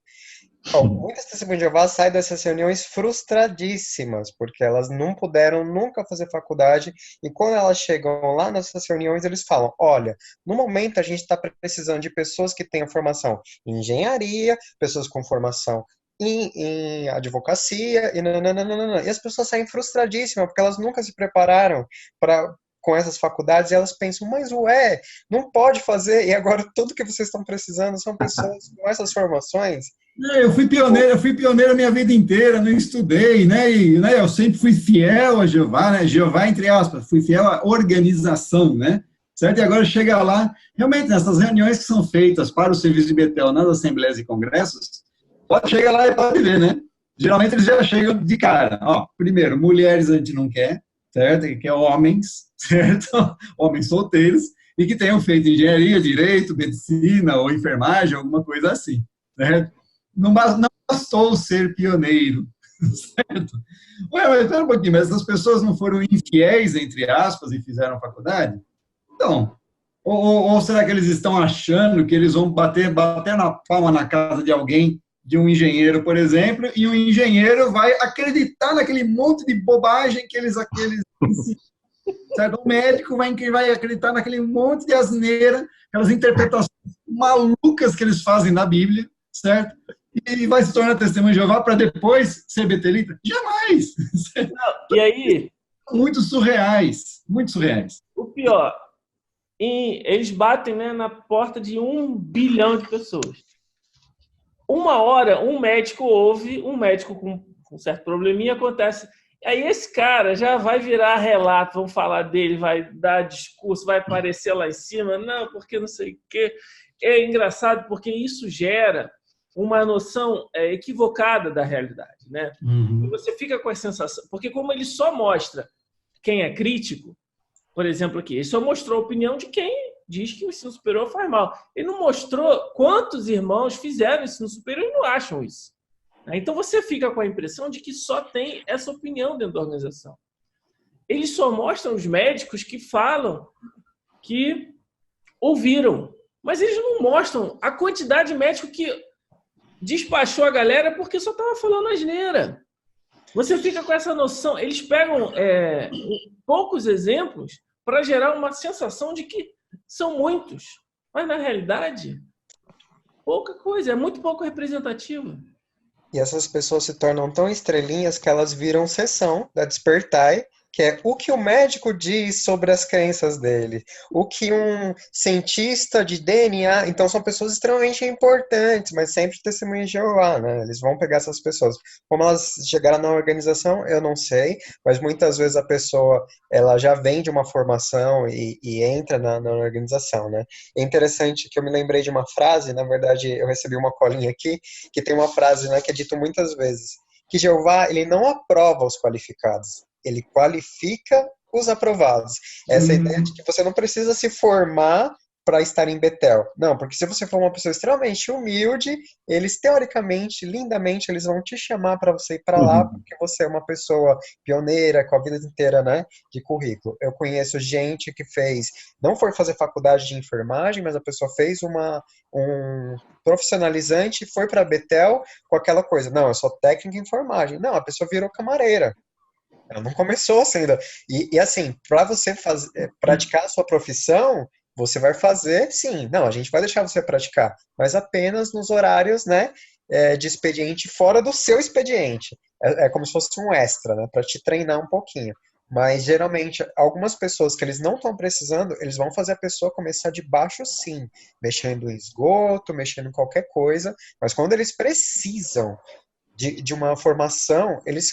Muitas testemunhas de Jeová saem dessas reuniões frustradíssimas, porque elas não puderam nunca fazer faculdade, e quando elas chegam lá nessas reuniões, eles falam, olha, no momento a gente está precisando de pessoas que tenham formação em engenharia, pessoas com formação em advocacia, e as pessoas saem frustradíssimas, porque elas nunca se prepararam com essas faculdades, e elas pensam, mas não pode fazer, e agora tudo que vocês estão precisando são pessoas com essas formações. Eu fui pioneiro a minha vida inteira, não estudei, né? E eu sempre fui fiel a Jeová, né? Jeová, entre aspas, fui fiel à organização, né? Certo? E agora chega lá, realmente, nessas reuniões que são feitas para o serviço de Betel, nas assembleias e congressos, pode chegar lá e pode ver, né? Geralmente eles já chegam de cara. Primeiro, mulheres a gente não quer, certo? Que quer homens, certo? Homens solteiros, e que tenham feito engenharia, direito, medicina ou enfermagem, alguma coisa assim, certo? Não bastou ser pioneiro, certo? Mas espera um pouquinho, mas essas pessoas não foram infiéis, entre aspas, e fizeram faculdade? Então, ou será que eles estão achando que eles vão bater na palma na casa de alguém, de um engenheiro, por exemplo, e o engenheiro vai acreditar naquele monte de bobagem que eles certo? O médico vai acreditar naquele monte de asneira, aquelas interpretações malucas que eles fazem na Bíblia, certo? E vai se tornar testemunha de Jeová para depois ser betelita? Jamais! Não, e aí? Muito surreais. O pior, eles batem, né, na porta de 1 bilhão de pessoas. Uma hora, um médico com certo probleminha acontece. Aí esse cara já vai virar relato, vão falar dele, vai dar discurso, vai aparecer lá em cima. Não, porque não sei o quê. É engraçado porque isso gera uma noção equivocada da realidade, né? Uhum. E você fica com a sensação... Porque como ele só mostra quem é crítico, por exemplo aqui, ele só mostrou a opinião de quem diz que o ensino superior faz mal. Ele não mostrou quantos irmãos fizeram ensino superior e não acham isso. Então você fica com a impressão de que só tem essa opinião dentro da organização. Eles só mostram os médicos que falam que ouviram, mas eles não mostram a quantidade de médicos que despachou a galera porque só estava falando asneira. Você fica com essa noção. Eles pegam poucos exemplos para gerar uma sensação de que são muitos. Mas, na realidade, pouca coisa. É muito pouco representativo. E essas pessoas se tornam tão estrelinhas que elas viram sessão da Despertai, que é o que o médico diz sobre as crenças dele, o que um cientista de DNA... Então, são pessoas extremamente importantes, mas sempre testemunhas de Jeová, né? Eles vão pegar essas pessoas. Como elas chegaram na organização, eu não sei, mas muitas vezes a pessoa ela já vem de uma formação e entra na organização, né? É interessante que eu me lembrei de uma frase, na verdade, eu recebi uma colinha aqui, que tem uma frase, né, que é dito muitas vezes, que Jeová, ele não aprova os qualificados, ele qualifica os aprovados. Essa ideia de que você não precisa se formar para estar em Betel. Não, porque se você for uma pessoa extremamente humilde, eles teoricamente, lindamente, eles vão te chamar para você ir para lá, porque você é uma pessoa pioneira, com a vida inteira, né, de currículo. Eu conheço gente que não foi fazer faculdade de enfermagem, mas a pessoa fez um profissionalizante e foi para Betel com aquela coisa, não, eu sou técnica em enfermagem. Não, a pessoa virou camareira. Ela não começou assim ainda. E assim, para você praticar a sua profissão, você vai fazer, sim. Não, a gente vai deixar você praticar, mas apenas nos horários, né, de expediente fora do seu expediente. É como se fosse um extra, né, para te treinar um pouquinho. Mas, geralmente, algumas pessoas que eles não estão precisando, eles vão fazer a pessoa começar de baixo, sim. Mexendo em esgoto, mexendo em qualquer coisa. Mas quando eles precisam de uma formação, eles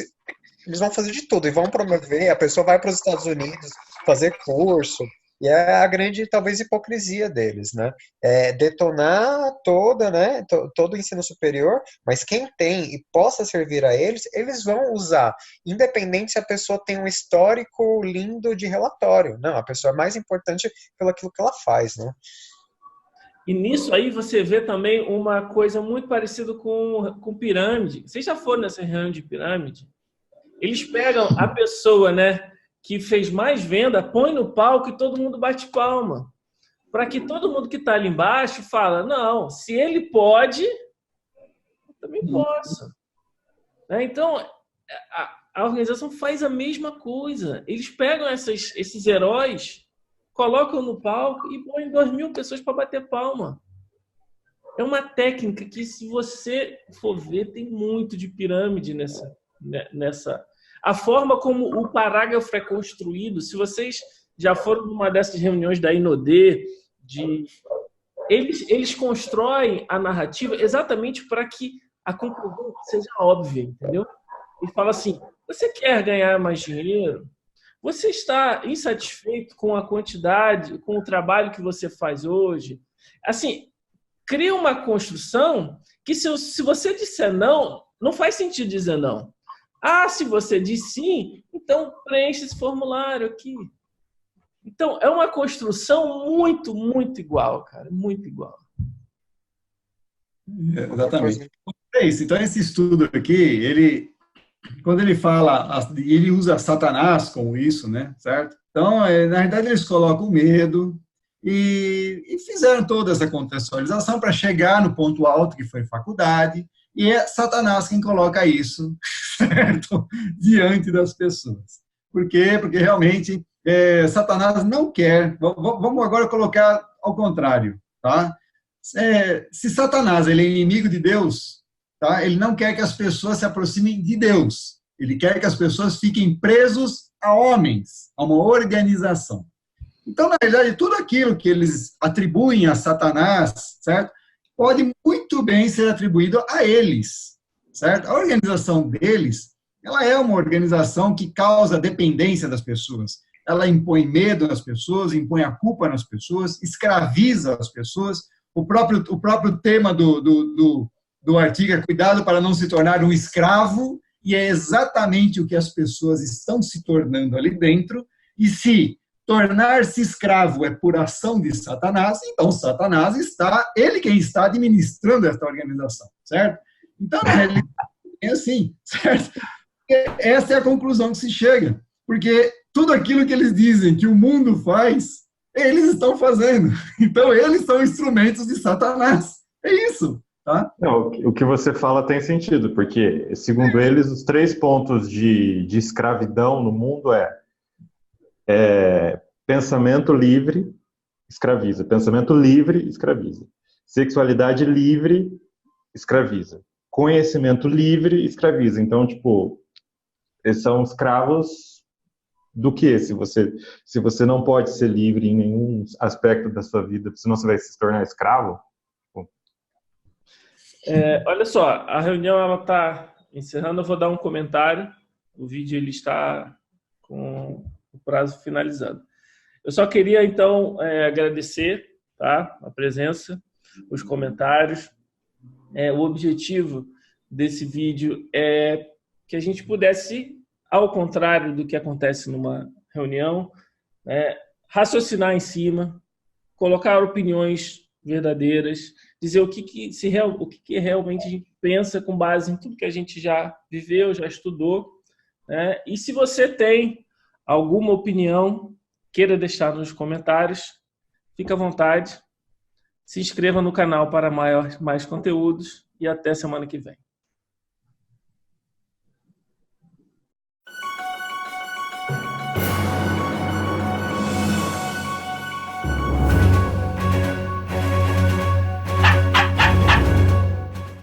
vão fazer de tudo e vão promover, a pessoa vai para os Estados Unidos fazer curso, e é a grande, talvez, hipocrisia deles, né? Detonar né, todo o ensino superior, mas quem tem e possa servir a eles, eles vão usar, independente se a pessoa tem um histórico lindo de relatório. Não, a pessoa é mais importante pelo aquilo que ela faz, né? E nisso aí você vê também uma coisa muito parecida com pirâmide. Vocês já foram nessa reunião de pirâmide? Eles pegam a pessoa, né, que fez mais venda, põe no palco e todo mundo bate palma. Para que todo mundo que está ali embaixo fala, não, se ele pode, eu também posso. Então, a organização faz a mesma coisa. Eles pegam esses heróis, colocam no palco e põem 2.000 pessoas para bater palma. É uma técnica que, se você for ver, tem muito de pirâmide nessa. A forma como o parágrafo é construído, se vocês já foram numa dessas reuniões da Inodê, eles constroem a narrativa exatamente para que a conclusão seja óbvia, entendeu? Ele fala assim, você quer ganhar mais dinheiro? Você está insatisfeito com a quantidade, com o trabalho que você faz hoje? Assim, cria uma construção que, se você disser não, não faz sentido dizer não. Ah, se você diz sim, então preenche esse formulário aqui. Então, é uma construção muito, muito igual, cara. Muito igual. Exatamente. É isso. Então, esse estudo aqui, quando ele fala, ele usa Satanás como isso, né? Certo? Então, na verdade, eles colocam o medo e fizeram toda essa contextualização para chegar no ponto alto, que foi faculdade, e é Satanás quem coloca isso, certo? Diante das pessoas. Por quê? Porque realmente Satanás não quer. Vamos agora colocar ao contrário, tá? Se Satanás ele é inimigo de Deus, tá? Ele não quer que as pessoas se aproximem de Deus. Ele quer que as pessoas fiquem presos a homens, a uma organização. Então, na verdade, tudo aquilo que eles atribuem a Satanás, certo? Pode muito bem ser atribuído a eles, certo? A organização deles, ela é uma organização que causa dependência das pessoas. Ela impõe medo nas pessoas, impõe a culpa nas pessoas, escraviza as pessoas. O próprio tema do artigo é cuidado para não se tornar um escravo, e é exatamente o que as pessoas estão se tornando ali dentro. E se tornar-se escravo é por ação de Satanás, então Satanás ele quem está administrando esta organização, certo? Então, é assim, certo? Essa é a conclusão que se chega, porque tudo aquilo que eles dizem que o mundo faz, eles estão fazendo. Então, eles são instrumentos de Satanás. É isso, tá? Não, o que você fala tem sentido, porque, segundo eles, os 3 pontos de escravidão no mundo é pensamento livre, escraviza. Pensamento livre, escraviza. Sexualidade livre, escraviza. Conhecimento livre, escraviza. Então, tipo, eles são escravos do quê? Se você não pode ser livre em nenhum aspecto da sua vida, senão você vai se tornar escravo? Olha só, a reunião está encerrando, eu vou dar um comentário. O vídeo ele está com o prazo finalizado. Eu só queria, então, agradecer, tá, a presença, os comentários. O objetivo desse vídeo é que a gente pudesse, ao contrário do que acontece numa reunião, raciocinar em cima, colocar opiniões verdadeiras, dizer o que realmente a gente pensa com base em tudo que a gente já viveu, já estudou, né? E se você tem alguma opinião, queira deixar nos comentários, fique à vontade, se inscreva no canal para mais conteúdos e até semana que vem.